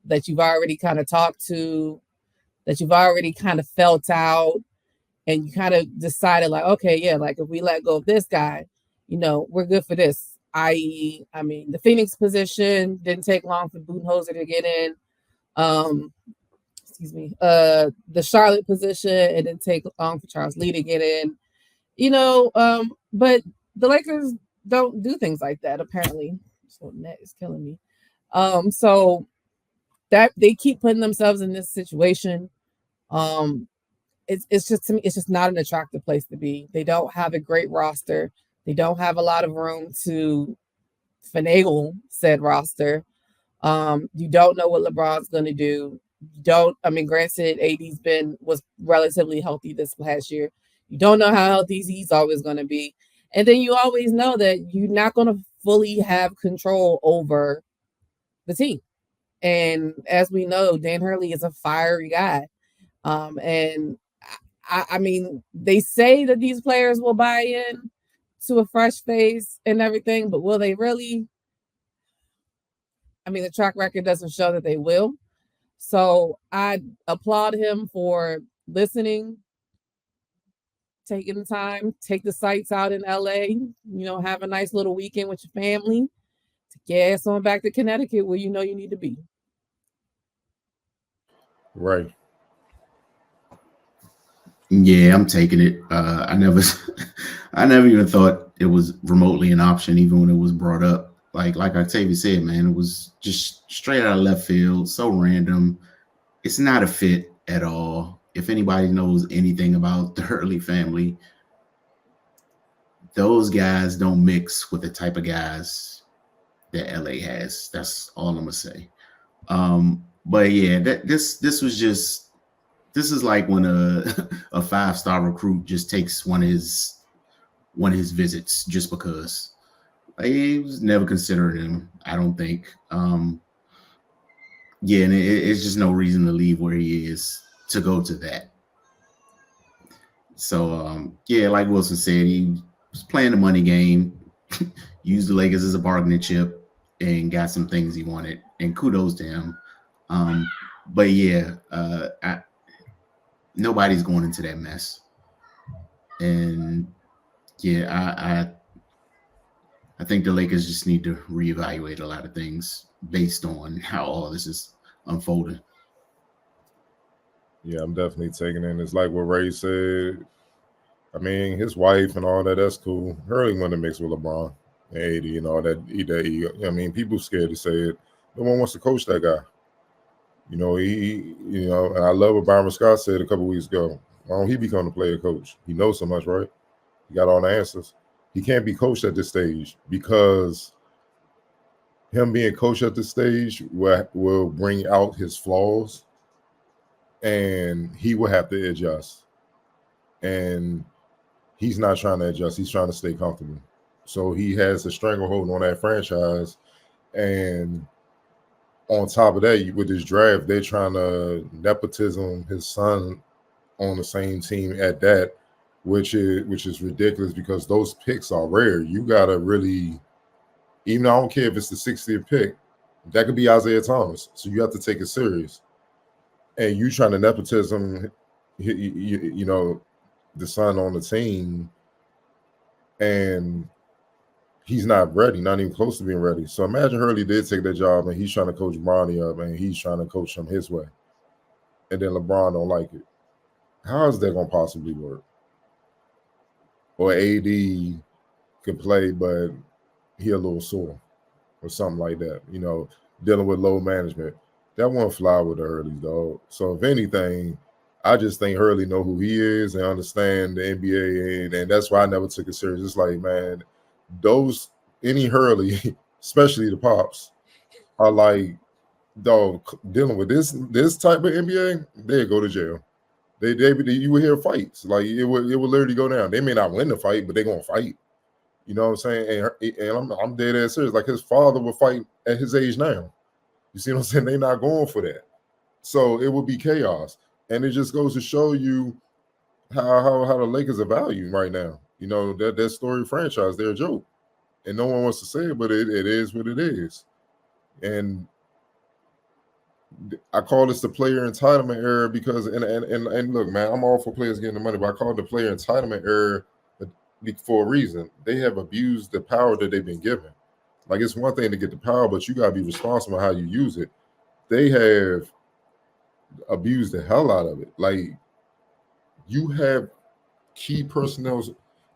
that you've already kind of talked to, that you've already kind of felt out, and you kind of decided like, okay, yeah, like if we let go of this guy, we're good for this. I.e., I mean, the Phoenix position didn't take long for Budenholzer to get in. Excuse me. The Charlotte position, it didn't take long for Charles Lee to get in. But the Lakers don't do things like that, apparently. So net is killing me. So that they keep putting themselves in this situation. It's just, to me, it's just not an attractive place to be. They don't have a great roster. They don't have a lot of room to finagle said roster. You don't know what LeBron's going to do. Granted, was relatively healthy this past year. You don't know how healthy he's always going to be. And then you always know that you're not going to fully have control over the team. And as we know, Dan Hurley is a fiery guy. And I mean, they say that these players will buy in to a fresh face and everything, but will they really? I mean, the track record doesn't show that they will. So I applaud him for listening, taking the time, take the sights out in LA, have a nice little weekend with your family to gas on back to Connecticut where you need to be. Right. Yeah, I'm taking it. I never even thought it was remotely an option, even when it was brought up. Like Octavia said, man, it was just straight out of left field, so random. It's not a fit at all. If anybody knows anything about the Hurley family, those guys don't mix with the type of guys that LA has. That's all I'm gonna say. But yeah, this is like when a 5-star recruit just takes one of his visits just because. He was never considering him, I don't think. Yeah, and it's just no reason to leave where he is to go to that. So yeah, like Wilson said, he was playing the money game, used the Lakers as a bargaining chip, and got some things he wanted. And kudos to him. But yeah, nobody's going into that mess. And yeah, I think the Lakers just need to reevaluate a lot of things based on how all this is unfolding. Yeah, I'm definitely taking it. It's like what Ray said. I mean, his wife and all that, that's cool. Hurley wanted to mix with LeBron and AD and all that. I mean, people scared to say it. No one wants to coach that guy. And I love what Byron Scott said a couple weeks ago. Why don't he become a player coach? He knows so much, right? He got all the answers. He can't be coached at this stage because him being coached at this stage will bring out his flaws, and he will have to adjust. And he's not trying to adjust. He's trying to stay comfortable. So he has a stranglehold on that franchise. And on top of that, with this draft, they're trying to nepotism his son on the same team at that, which is ridiculous because those picks are rare. You gotta really Even though I don't care if it's the 60th pick, that could be Isaiah Thomas. So you have to take it serious. And you trying to nepotism, you know, the son on the team, and he's not ready, not even close to being ready. So imagine Hurley did take that job and he's trying to coach Bronny up and he's trying to coach him his way. And then LeBron don't like it. How is that going to possibly work? Or AD can play, but he a little sore or something like that, you know, dealing with load management. That won't fly with the Hurleys, dog. So if anything, I just think Hurley know who he is and understand the NBA, and that's why I never took it serious. It's like, man, any Hurley, especially the Pops, are like, dog, dealing with this type of NBA, they go to jail. You would hear fights. Like it would literally go down. They may not win the fight, but they're gonna fight. You know what I'm saying? And I'm dead ass serious. Like his father would fight at his age now. You see what I'm saying? They're not going for that. So it would be chaos. And it just goes to show you how the Lakers are valued right now. You know, that story franchise, they're a joke. And no one wants to say it, but it is what it is. And I call this the player entitlement era because and look, man, I'm all for players getting the money, but I call it the player entitlement era for a reason. They have abused the power that they've been given. Like it's one thing to get the power, but you gotta be responsible how you use it. They have abused the hell out of it. Like you have key personnel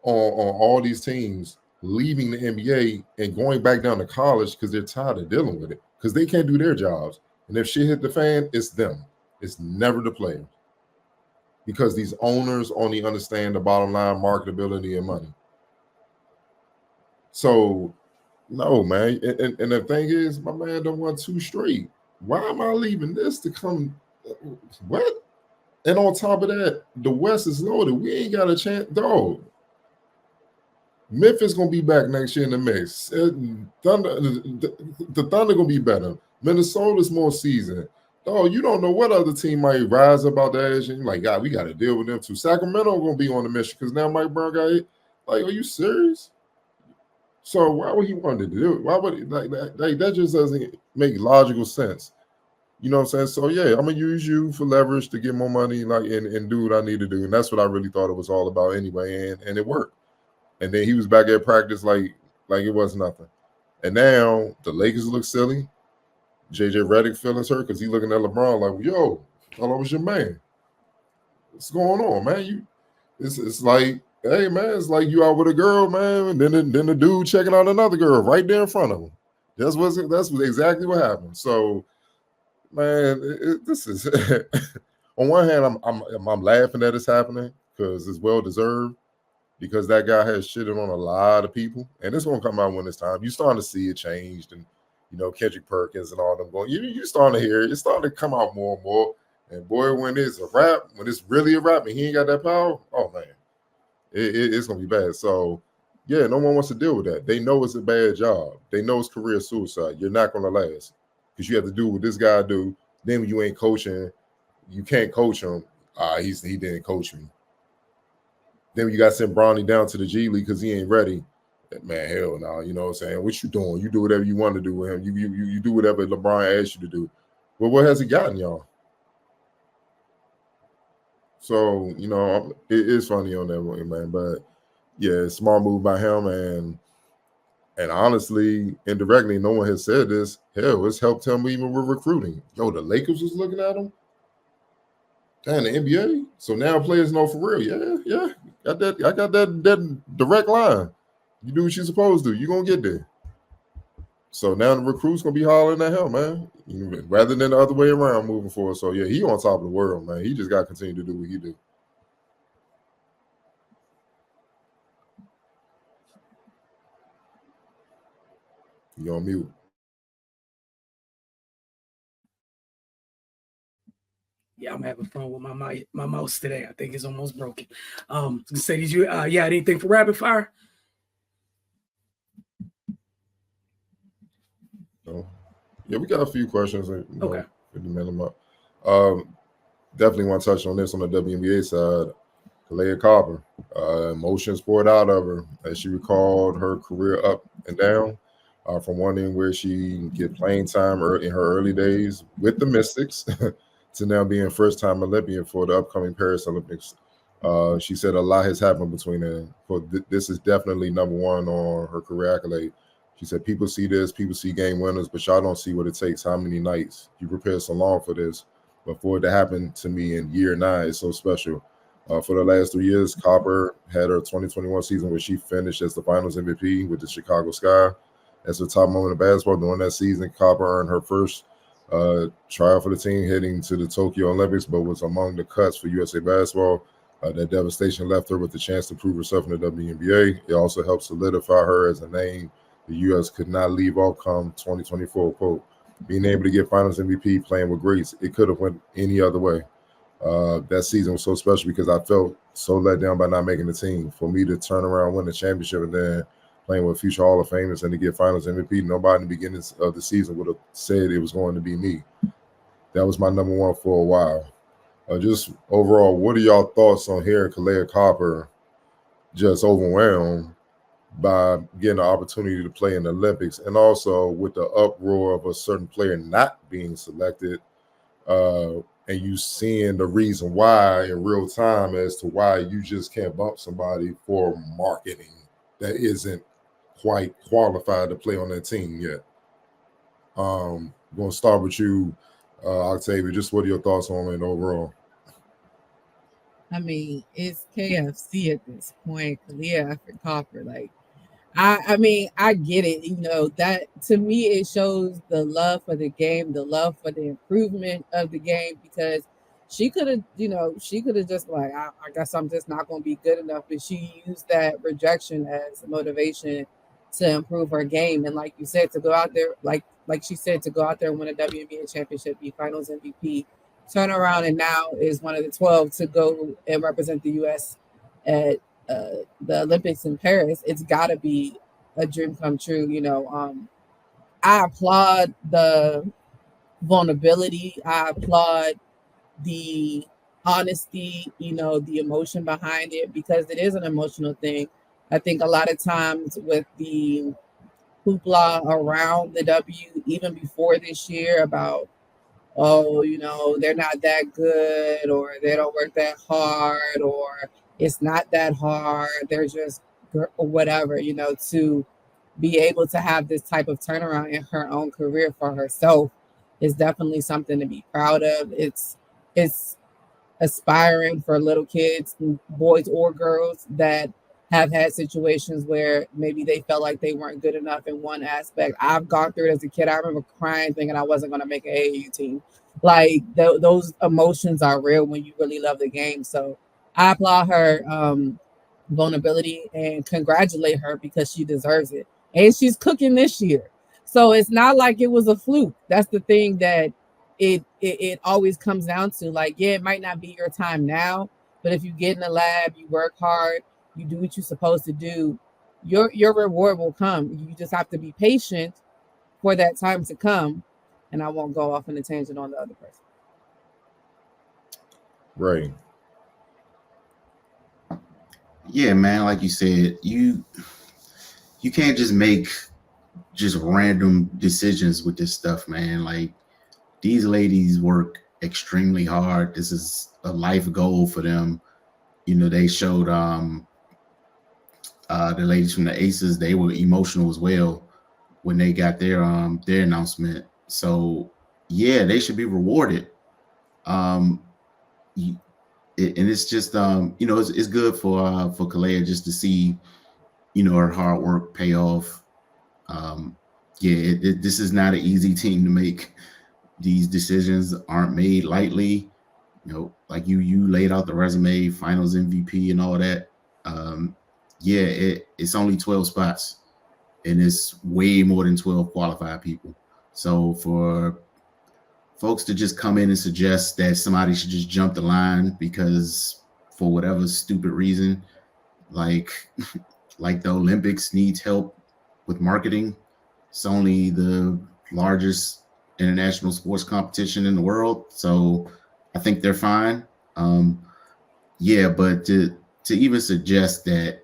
on all these teams leaving the NBA and going back down to college because they're tired of dealing with it because they can't do their jobs. And if shit hit the fan, it's them. It's never the player. Because these owners only understand the bottom line, marketability, and money. So, no, man. And the thing is, my man done won 2 straight. Why am I leaving this to come? What? And on top of that, the West is loaded. We ain't got a chance. Dog. Memphis going to be back next year in the mix. The Thunder going to be better. Minnesota's more seasoned. Oh, you don't know what other team might rise up out the edge. And you're like, God, we got to deal with them too. Sacramento going to be on the mission because now Mike Brown got hit. Like, are you serious? So why would he want to do it? Why would he, like that just doesn't make logical sense. You know what I'm saying? So yeah, I'm gonna use you for leverage to get more money, like and do what I need to do. And that's what I really thought it was all about anyway. And it worked. And then he was back at practice like it was nothing. And now the Lakers look silly. JJ Redick feelings hurt because he's looking at LeBron like, yo, I thought I was your man. What's going on, man? It's like, hey, man, it's like you out with a girl, man, and then the dude checking out another girl right there in front of him. That's exactly what happened. So, man, this is on one hand, I'm laughing that it's happening because it's well deserved. Because that guy has shitted on a lot of people, and it's gonna come out when it's time. You're starting to see it changed, and you know Kendrick Perkins and all them going. You starting to hear it. It's starting to come out more and more. And boy, when it's a rap, when it's really a rap, and he ain't got that power, oh man, it's gonna be bad. So yeah, no one wants to deal with that. They know it's a bad job. They know it's career suicide. You're not gonna last because you have to do what this guy do. Then when you ain't coaching, you can't coach him. He didn't coach me. Then you got to send Bronny down to the G League because he ain't ready. Man, hell no. You know what I'm saying? What you doing? You do whatever you want to do with him. You do whatever LeBron asked you to do. Well, what has he gotten y'all? So, you know, it is funny on that one, man. But, yeah, smart move by him. And honestly, indirectly, no one has said this. Hell, it's helped him even with recruiting. Yo, the Lakers was looking at him. Damn, the NBA. So now players know for real. Yeah. I got that direct line. You do what you're supposed to. You're going to get there. So now the recruit's going to be hollering at him, man, rather than the other way around moving forward. So, yeah, he on top of the world, man. He just got to continue to do what he do. You on mute. Yeah, I'm having fun with my mouse today. I think it's almost broken. Say, did you anything for rapid fire? No. Yeah, we got a few questions. Okay. Definitely want to touch on this on the WNBA side. Kalea Copper, emotions poured out of her as she recalled her career up and down. from one end where she get playing time in her early days with the Mystics to now being first-time Olympian for the upcoming Paris Olympics. She said a lot has happened between them. This is definitely number one on her career accolade. She said, people see this, people see game winners, but y'all don't see what it takes, how many nights. You prepared so long for this. But for it to happen to me in year 9 is so special. For the last 3 years, Copper had her 2021 season where she finished as the finals MVP with the Chicago Sky. As the top moment of basketball during that season, Copper earned her first trial for the team heading to the Tokyo Olympics, but was among the cuts for USA Basketball. That devastation left her with the chance to prove herself in the WNBA. It also helped solidify her as a name the U.S. could not leave off come 2024. Quote, being able to get finals MVP playing with greats, it could have went any other way. That season was so special because I felt so let down by not making the team. For me to turn around, win the championship, and then playing with future Hall of Famers and to get finals MVP, nobody in the beginning of the season would have said it was going to be me. That was my number one for a while. Just overall, what are y'all thoughts on hearing Kalea Copper just overwhelmed by getting the opportunity to play in the Olympics, and also with the uproar of a certain player not being selected, and you seeing the reason why in real time as to why you just can't bump somebody for marketing that isn't quite qualified to play on that team yet. I'm going to start with you, Octavia. Just what are your thoughts on it overall? I mean, it's KFC at this point. Kalia after Copper, like I mean, I get it. You know, that to me, it shows the love for the game, the love for the improvement of the game, because she could have, she could have just like, I guess I'm just not going to be good enough. But she used that rejection as motivation to improve her game. And like you said, to go out there, like she said, to go out there and win a WNBA championship, be finals MVP, turn around and now is one of the 12 to go and represent the U.S. at the Olympics in Paris. It's got to be a dream come true. I applaud the vulnerability. I applaud the honesty, the emotion behind it, because it is an emotional thing. I think a lot of times with the hoopla around the W, even before this year, about, oh, they're not that good, or they don't work that hard, or it's not that hard, they're just whatever, to be able to have this type of turnaround in her own career for herself is definitely something to be proud of. It's aspiring for little kids, boys or girls, that have had situations where maybe they felt like they weren't good enough in one aspect. I've gone through it as a kid. I remember crying, thinking I wasn't going to make an AAU team. Like those emotions are real when you really love the game. So I applaud her vulnerability and congratulate her, because she deserves it. And she's cooking this year. So it's not like it was a fluke. That's the thing that it always comes down to. Like, yeah, it might not be your time now, but if you get in the lab, you work hard, you do what you're supposed to do, your reward will come. You just have to be patient for that time to come. And I won't go off on a tangent on the other person. Right. Yeah, man, like you said, you can't just make just random decisions with this stuff, man. Like, these ladies work extremely hard. This is a life goal for them. They showed the ladies from the Aces, they were emotional as well when they got their announcement. So yeah, they should be rewarded. And it's just it's good for Kalea just to see her hard work pay off. This is not an easy team to make. These decisions aren't made lightly. Like you laid out the resume, finals MVP and all that. It's only 12 spots, and it's way more than 12 qualified people. So for folks to just come in and suggest that somebody should just jump the line because for whatever stupid reason, like the Olympics needs help with marketing. It's only the largest international sports competition in the world, so I think they're fine. But to even suggest that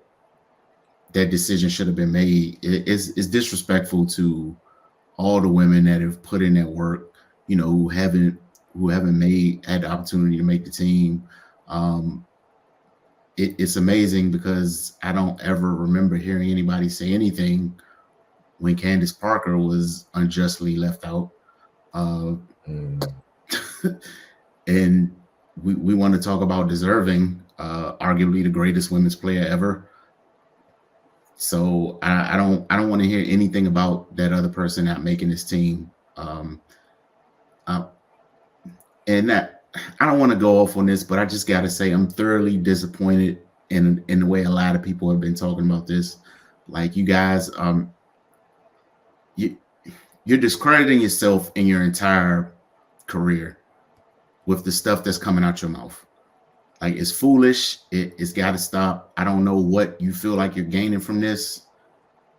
that decision should have been made. It's disrespectful to all the women that have put in that work, you know, who haven't had the opportunity to make the team. It's amazing because I don't ever remember hearing anybody say anything when Candace Parker was unjustly left out. And we want to talk about deserving, arguably the greatest women's player ever. So I don't want to hear anything about that other person not making this team. And that I don't want to go off on this, but I just got to say I'm thoroughly disappointed in the way a lot of people have been talking about this. Like, you guys, you're discrediting yourself in your entire career with the stuff that's coming out your mouth. Like, it's foolish. It's got to stop. I don't know what you feel like you're gaining from this,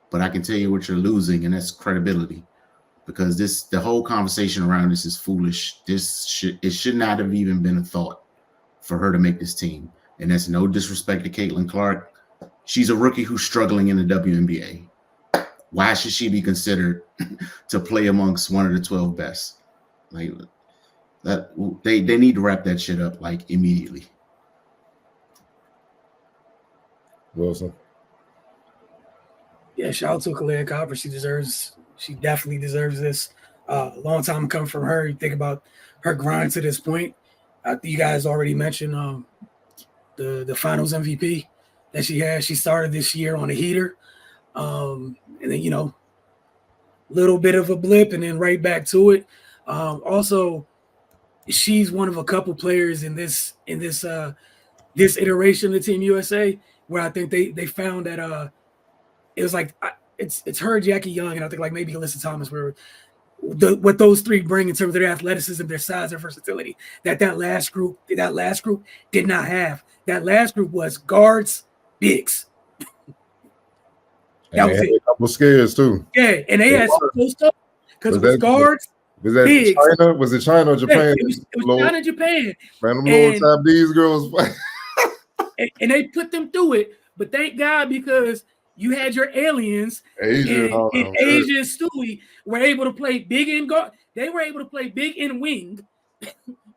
but I can tell you what you're losing, and that's credibility. Because the whole conversation around this is foolish. It should not have even been a thought for her to make this team. And that's no disrespect to Caitlin Clark. She's a rookie who's struggling in the WNBA. Why should she be considered to play amongst one of the 12 best? Like, that they need to wrap that shit up like immediately. Wilson. Yeah, shout out to Kalea Copper. She definitely deserves this. A long time coming from her. You think about her grind to this point. You guys already mentioned the finals MVP that she had. She started this year on a heater. And then, you know, little bit of a blip and then right back to it. Also, she's one of a couple players in this iteration of Team USA where I think they found that it was like it's her, Jackie Young, and I think like maybe Alyssa Thomas, where what those three bring in terms of their athleticism, their size, their versatility, that last group did not have. That last group was guards, bigs. And they had a couple of scares too. Yeah, and they had some close stuff because it was guards. Was that bigs. China? Was it China or Japan? Yeah, it was China and Japan. Man, them little time these girls. and they put them through it, but thank God, because you had your aliens, Asia and Stewie were able to play big in guard. They were able to play big in wing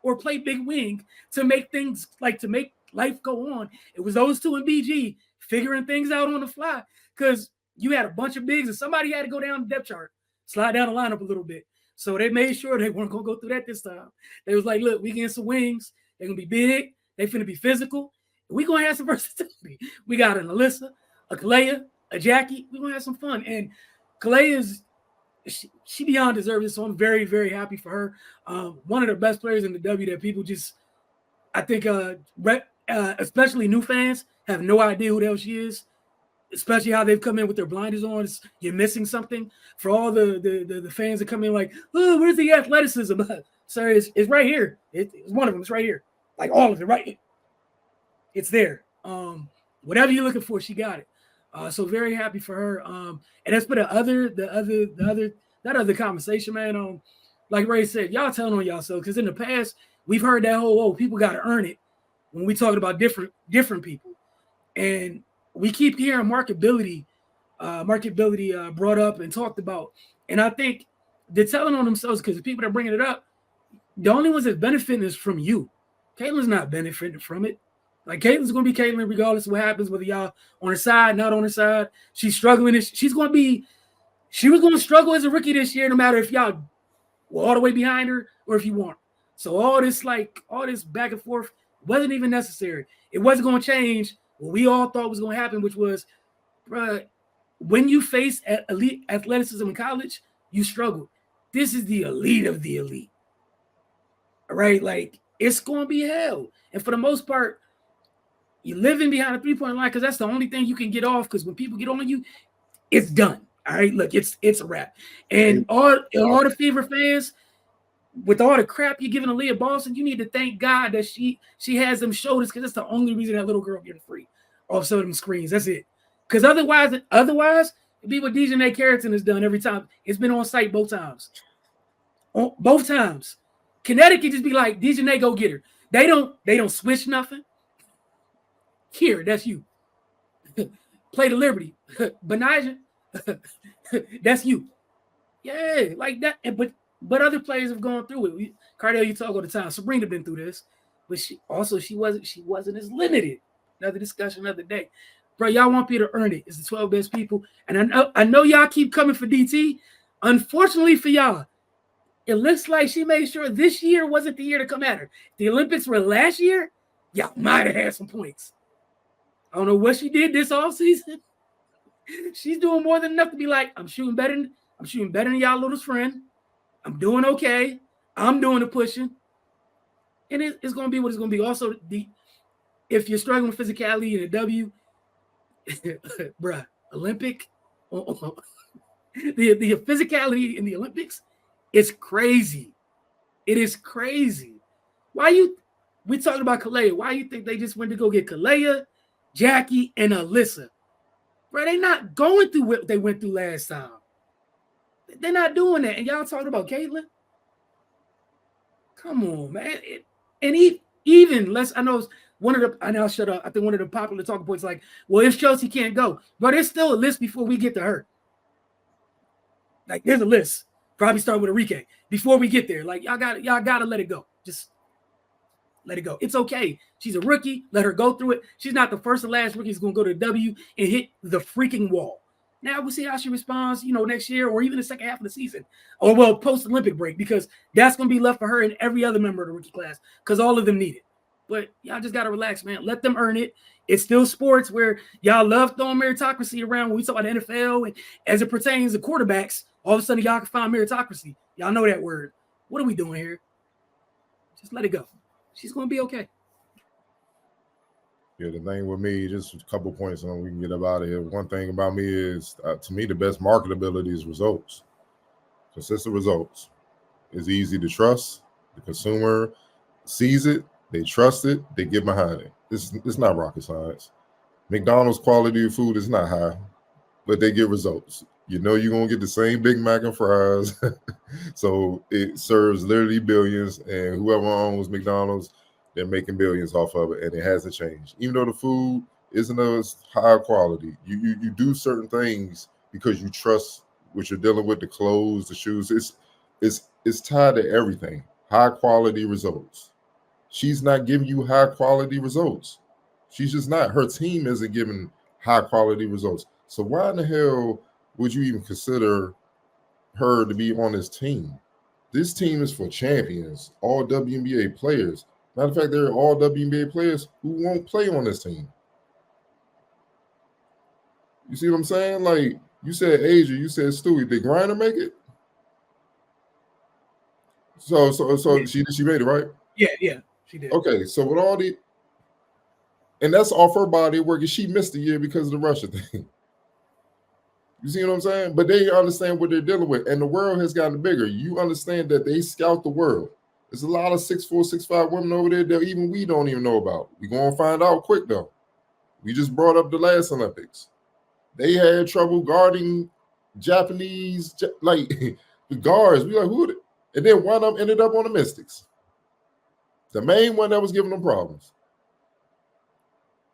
or play big wing to make things to make life go on. It was those two in BG figuring things out on the fly because you had a bunch of bigs and somebody had to go down the depth chart, slide down the lineup a little bit. So they made sure they weren't going to go through that this time. They was like, look, we getting some wings. They're going to be big. They finna be physical. We going to have some versatility. We got an Alyssa, a Kalea, a Jackie. We're going to have some fun. And Kalea she beyond deserves it. So I'm very, very happy for her. One of the best players in the W that people just, I think, especially new fans, have no idea who the hell she is. Especially how they've come in with their blinders on. You're missing something. For all the fans that come in like, oh, where's the athleticism? Sorry, it's right here. It's one of them. It's right here. Like all of it, right? It's there. Whatever you're looking for, she got it. So very happy for her. And that's for that other conversation, man. Like Ray said, y'all telling on yourself because in the past we've heard that whole people got to earn it when we talking about different people, and we keep hearing marketability brought up and talked about. And I think they're telling on themselves because the people that are bringing it up, the only ones that's benefiting is from you. Caitlin's not benefiting from it. Like, Caitlin's going to be Caitlin regardless of what happens, whether y'all on her side, not on her side. She's struggling. She was going to struggle as a rookie this year, no matter if y'all were all the way behind her or if you weren't. So all this back and forth wasn't even necessary. It wasn't going to change what we all thought was going to happen, which was, bruh, when you face elite athleticism in college, you struggle. This is the elite of the elite. All right? Like, it's going to be hell. And for the most part, you're living behind a three-point line because that's the only thing you can get off, because when people get on you, it's done. All right? Look, it's a wrap. And all the Fever fans, with all the crap you're giving Aaliyah Boston, you need to thank God that she has them shoulders, because that's the only reason that little girl getting free off some of them screens. That's it. Because otherwise, it'd be what Dejanay Carrington has done every time. It's been on site both times. Both times. Connecticut just be like, Dejanay, go get her. They don't switch nothing. Here, that's you. play the Liberty. Benija, that's you. Yeah, like that. But other players have gone through it. Cardell, you talk all the time. Sabrina been through this, but she wasn't as limited. Another discussion, another day. Bro, y'all want people to earn it. It's the 12 best people. And I know y'all keep coming for DT. Unfortunately for y'all, it looks like she made sure this year wasn't the year to come at her. The Olympics were last year. Y'all might have had some points. I don't know what she did this offseason. She's doing more than enough to be like, I'm shooting better than y'all little friend. I'm doing okay. I'm doing the pushing. And it's going to be what it's going to be. Also, if you're struggling with physicality in a W, bruh, Olympic, the physicality in the Olympics is crazy. It is crazy. We talking about Kalea. Why you think they just went to go get Kalea, Jackie, and Alyssa? Bro, they not going through what they went through last time. They're not doing that. And y'all talking about Caitlin? Come on, man. I'll shut up. I think one of the popular talking points like, well, if Chelsea can't go, but there's still a list before we get to her. Like, there's a list. Probably start with Enrique before we get there. Like, y'all gotta let it go. Just let it go. It's okay. She's a rookie. Let her go through it. She's not the first and last rookie who's going to go to the W and hit the freaking wall. Now we'll see how she responds, next year or even the second half of the season. Or, well, post-Olympic break, because that's going to be left for her and every other member of the rookie class because all of them need it. But y'all just got to relax, man. Let them earn it. It's still sports where y'all love throwing meritocracy around when we talk about the NFL. And as it pertains to quarterbacks, all of a sudden y'all can find meritocracy. Y'all know that word. What are we doing here? Just let it go. She's going to be okay. Yeah, the thing with me, just a couple points and we can get up out of here. One thing about me is, to me, the best marketability is results. Consistent results. It's easy to trust. The consumer sees it. They trust it. They get behind it. It's not rocket science. McDonald's quality of food is not high, but they get results. You're going to get the same Big Mac and fries. So it serves literally billions, and whoever owns McDonald's, they're making billions off of it, and it hasn't changed. Even though the food isn't as high quality, you do certain things because you trust what you're dealing with, the clothes, the shoes. It's tied to everything. High quality results. She's not giving you high quality results. She's just not. Her team isn't giving high quality results. So why in the hell would you even consider her to be on this team? This team is for champions, all WNBA players. Matter of fact, there are all WNBA players who won't play on this team. You see what I'm saying? Like, you said Asia, you said Stewie. Did Griner make it? So Yeah. she made it, right? Yeah, she did. Okay, so with all the, and that's off her body of work, and she missed a year because of the Russia thing. You see what I'm saying? But they understand what they're dealing with, and the world has gotten bigger. You understand that they scout the world. There's a lot of 6'4", 6'5" women over there that even we don't even know about. We're going to find out quick, though. We just brought up the last Olympics. They had trouble guarding Japanese, like, the guards. We like, who? And then one of them ended up on the Mystics. The main one that was giving them problems.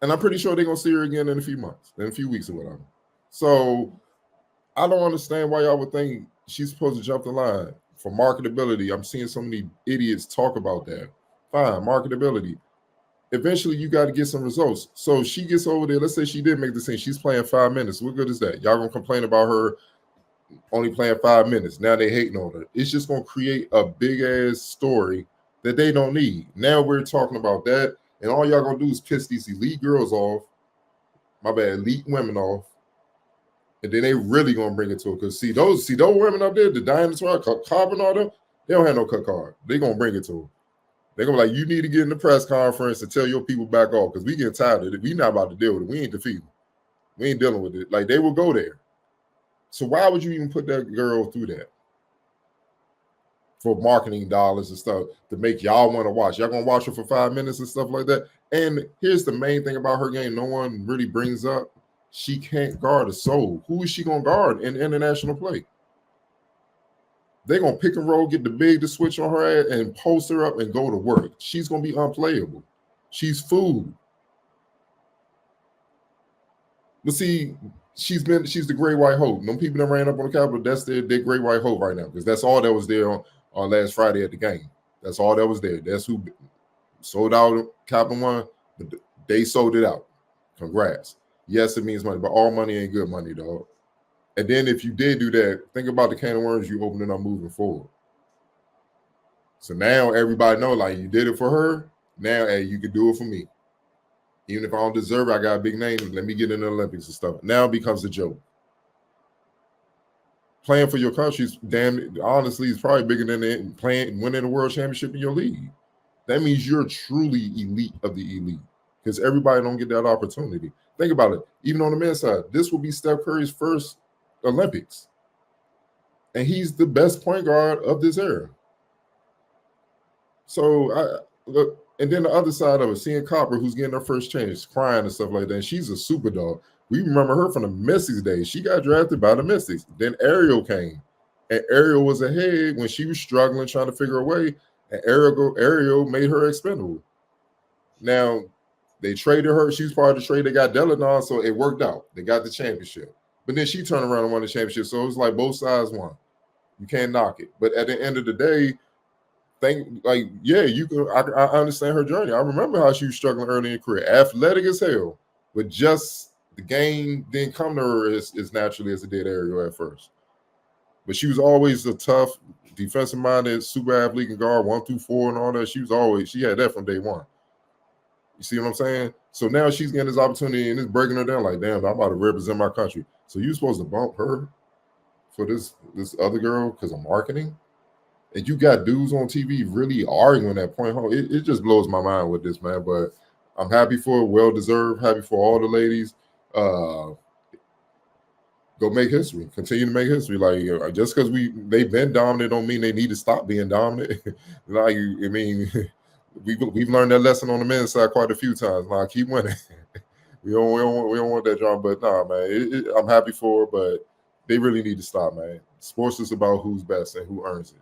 And I'm pretty sure they're going to see her again in a few months, in a few weeks or whatever. So I don't understand why y'all would think she's supposed to jump the line. For marketability, I'm seeing so many idiots talk about that. Fine, marketability. Eventually, you got to get some results. So she gets over there. Let's say she did make the scene. She's playing 5 minutes. What good is that? Y'all going to complain about her only playing 5 minutes. Now they hating on her. It's just going to create a big-ass story that they don't need. Now we're talking about that, and all y'all going to do is piss these elite girls off. My bad, elite women off. And then they really gonna bring it to it. Because see those women up there, the dinosaur, Carbon, all them, they don't have no cut card. They gonna bring it to them. They're gonna be like, you need to get in the press conference and tell your people back off because we getting tired of it. We not about to deal with it. We ain't defeated. We ain't dealing with it. Like they will go there. So why would you even put that girl through that? For marketing dollars and stuff to make y'all want to watch. Y'all gonna watch her for 5 minutes and stuff like that. And here's the main thing about her game no one really brings up. She can't guard a soul. Who is she going to guard in international play? They're going to pick and roll, get the big to switch on her ass and post her up and go to work. She's going to be unplayable. She's food. But see, she's the great white hope. No people that ran up on the Capitol, that's their great white hope right now, because that's all that was there on last Friday at the game. That's all that was there. That's who sold out Capitol One, but they sold it out. Congrats. Yes, it means money, but all money ain't good money, dog. And then if you did do that, think about the can of worms you opening up moving forward. So now everybody know, like, you did it for her. Now, hey, you can do it for me. Even if I don't deserve it, I got a big name. Let me get in the Olympics and stuff. Now it becomes a joke. Playing for your country is honestly, it's probably bigger than winning a world championship in your league. That means you're truly elite of the elite, because everybody don't get that opportunity. Think about it. Even on the men's side, this will be Steph Curry's first Olympics. And he's the best point guard of this era. So look, and then the other side of it, seeing Copper, who's getting her first chance, crying and stuff like that. And she's a super dog. We remember her from the Mystics days. She got drafted by the Mystics. Then Ariel came, and Ariel was ahead when she was struggling, trying to figure a way. And Ariel made her expendable. Now they traded her. She was part of the trade. They got Deladon, so it worked out. They got the championship. But then she turned around and won the championship. So it was like both sides won. You can't knock it. But at the end of the day, you can. I understand her journey. I remember how she was struggling early in her career, athletic as hell, but just the game didn't come to her as naturally as it did Ariel at first. But she was always a tough, defensive-minded, super athlete and guard 1 through 4 and all that. She had that from day one. You see what I'm saying? So now she's getting this opportunity and it's breaking her down like, damn, I'm about to represent my country. So you're supposed to bump her for this other girl because of marketing? And you got dudes on TV really arguing that point home. It just blows my mind with this, man. But I'm happy for it, well-deserved, happy for all the ladies. Go make history. Continue to make history. Like, just because they've been dominant don't mean they need to stop being dominant. Like, I mean, we've learned that lesson on the men's side quite a few times. Now, keep winning. we don't want that drama. But nah, man, I'm happy for it, but they really need to stop, man. Sports is about who's best and who earns it.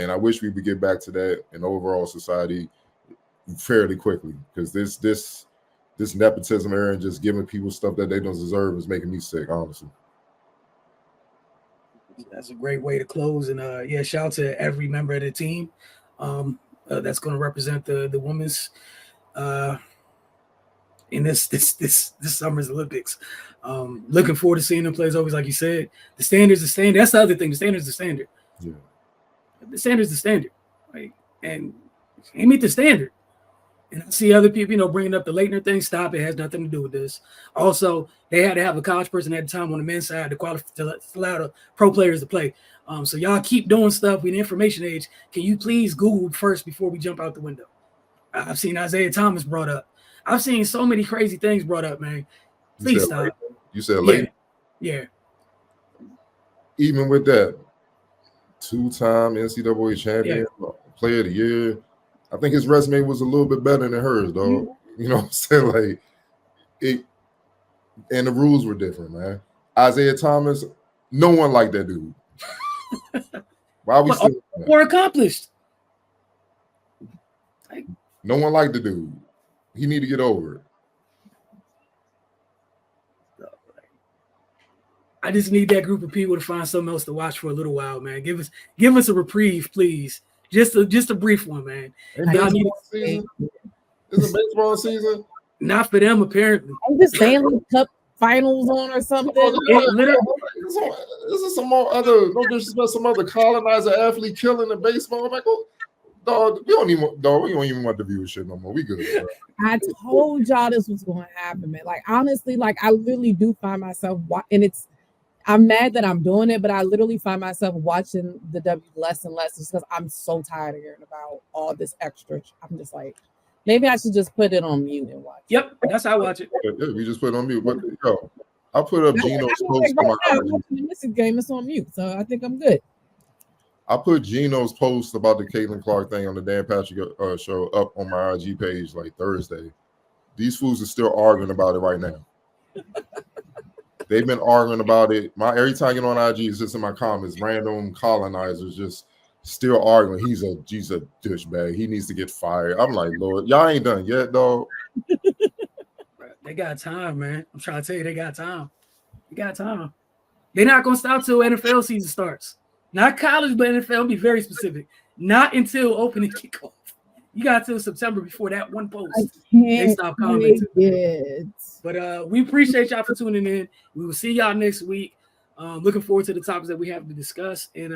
And I wish we would get back to that in overall society fairly quickly, because this nepotism era and just giving people stuff that they don't deserve is making me sick, honestly. That's a great way to close. And shout out to every member of the team that's going to represent the women's in this summer's Olympics. Looking forward to seeing them play. As always, like you said, the standard's the standard. That's the other thing. The standard's the standard. Yeah. The standard's the standard, right? And they meet the standard. And I see other people, bringing up the Leitner thing. Stop. It has nothing to do with this. Also, they had to have a college person at the time on the men's side to qualify to allow the pro players to play. So y'all keep doing stuff. We're in the information age. Can you please Google first before we jump out the window? I've seen Isaiah Thomas brought up. I've seen so many crazy things brought up, man. Please stop. You said Leitner? Yeah. Even with that, 2-time NCAA champion, player of the year. I think his resume was a little bit better than hers, dog. Mm-hmm. You know what I'm saying? Like, it, and the rules were different, man. Isaiah Thomas, no one liked that dude. Why are we still more accomplished? No one liked the dude. He need to get over it. I just need that group of people to find something else to watch for a little while, man. Give us a reprieve, please. Just a brief one, man. Is it baseball season? Not for them, apparently. I'm just saying, like, Cup finals on or something. This is some other colonizer athlete killing the baseball. I'm like, dog, we don't even want the viewership no more. We good. Bro. I told y'all this was going to happen, man. Like, honestly, like, I literally do find myself I'm mad that I'm doing it, but I literally find myself watching the W less and less just because I'm so tired of hearing about all this extra. I'm just like, maybe I should just put it on mute and watch. Yep, that's how I watch it. Yeah, we just put it on mute. But I put up Gino's post on my IG. The Mystic game is on mute, so I think I'm good. I put Gino's post about the Caitlin Clark thing on the Dan Patrick show up on my IG page like Thursday. These fools are still arguing about it right now. They've been arguing about it. Every time I get on IG, it's just in my comments. Random colonizers just still arguing. He's a douchebag. He needs to get fired. I'm like, Lord, y'all ain't done yet, dog. They got time, man. I'm trying to tell you, they got time. They got time. They're not gonna stop till NFL season starts. Not college, but NFL. Be very specific. Not until opening kickoff. You got till September before that one post. They stop commenting. But we appreciate y'all for tuning in. We will see y'all next week. Looking forward to the topics that we have to discuss. And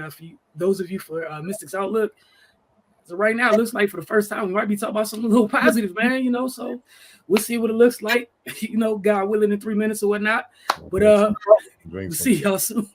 those of you for Mystics Outlook, so right now it looks like for the first time we might be talking about something a little positive, man. So we'll see what it looks like. God willing, in 3 minutes or whatnot. But we'll see y'all soon.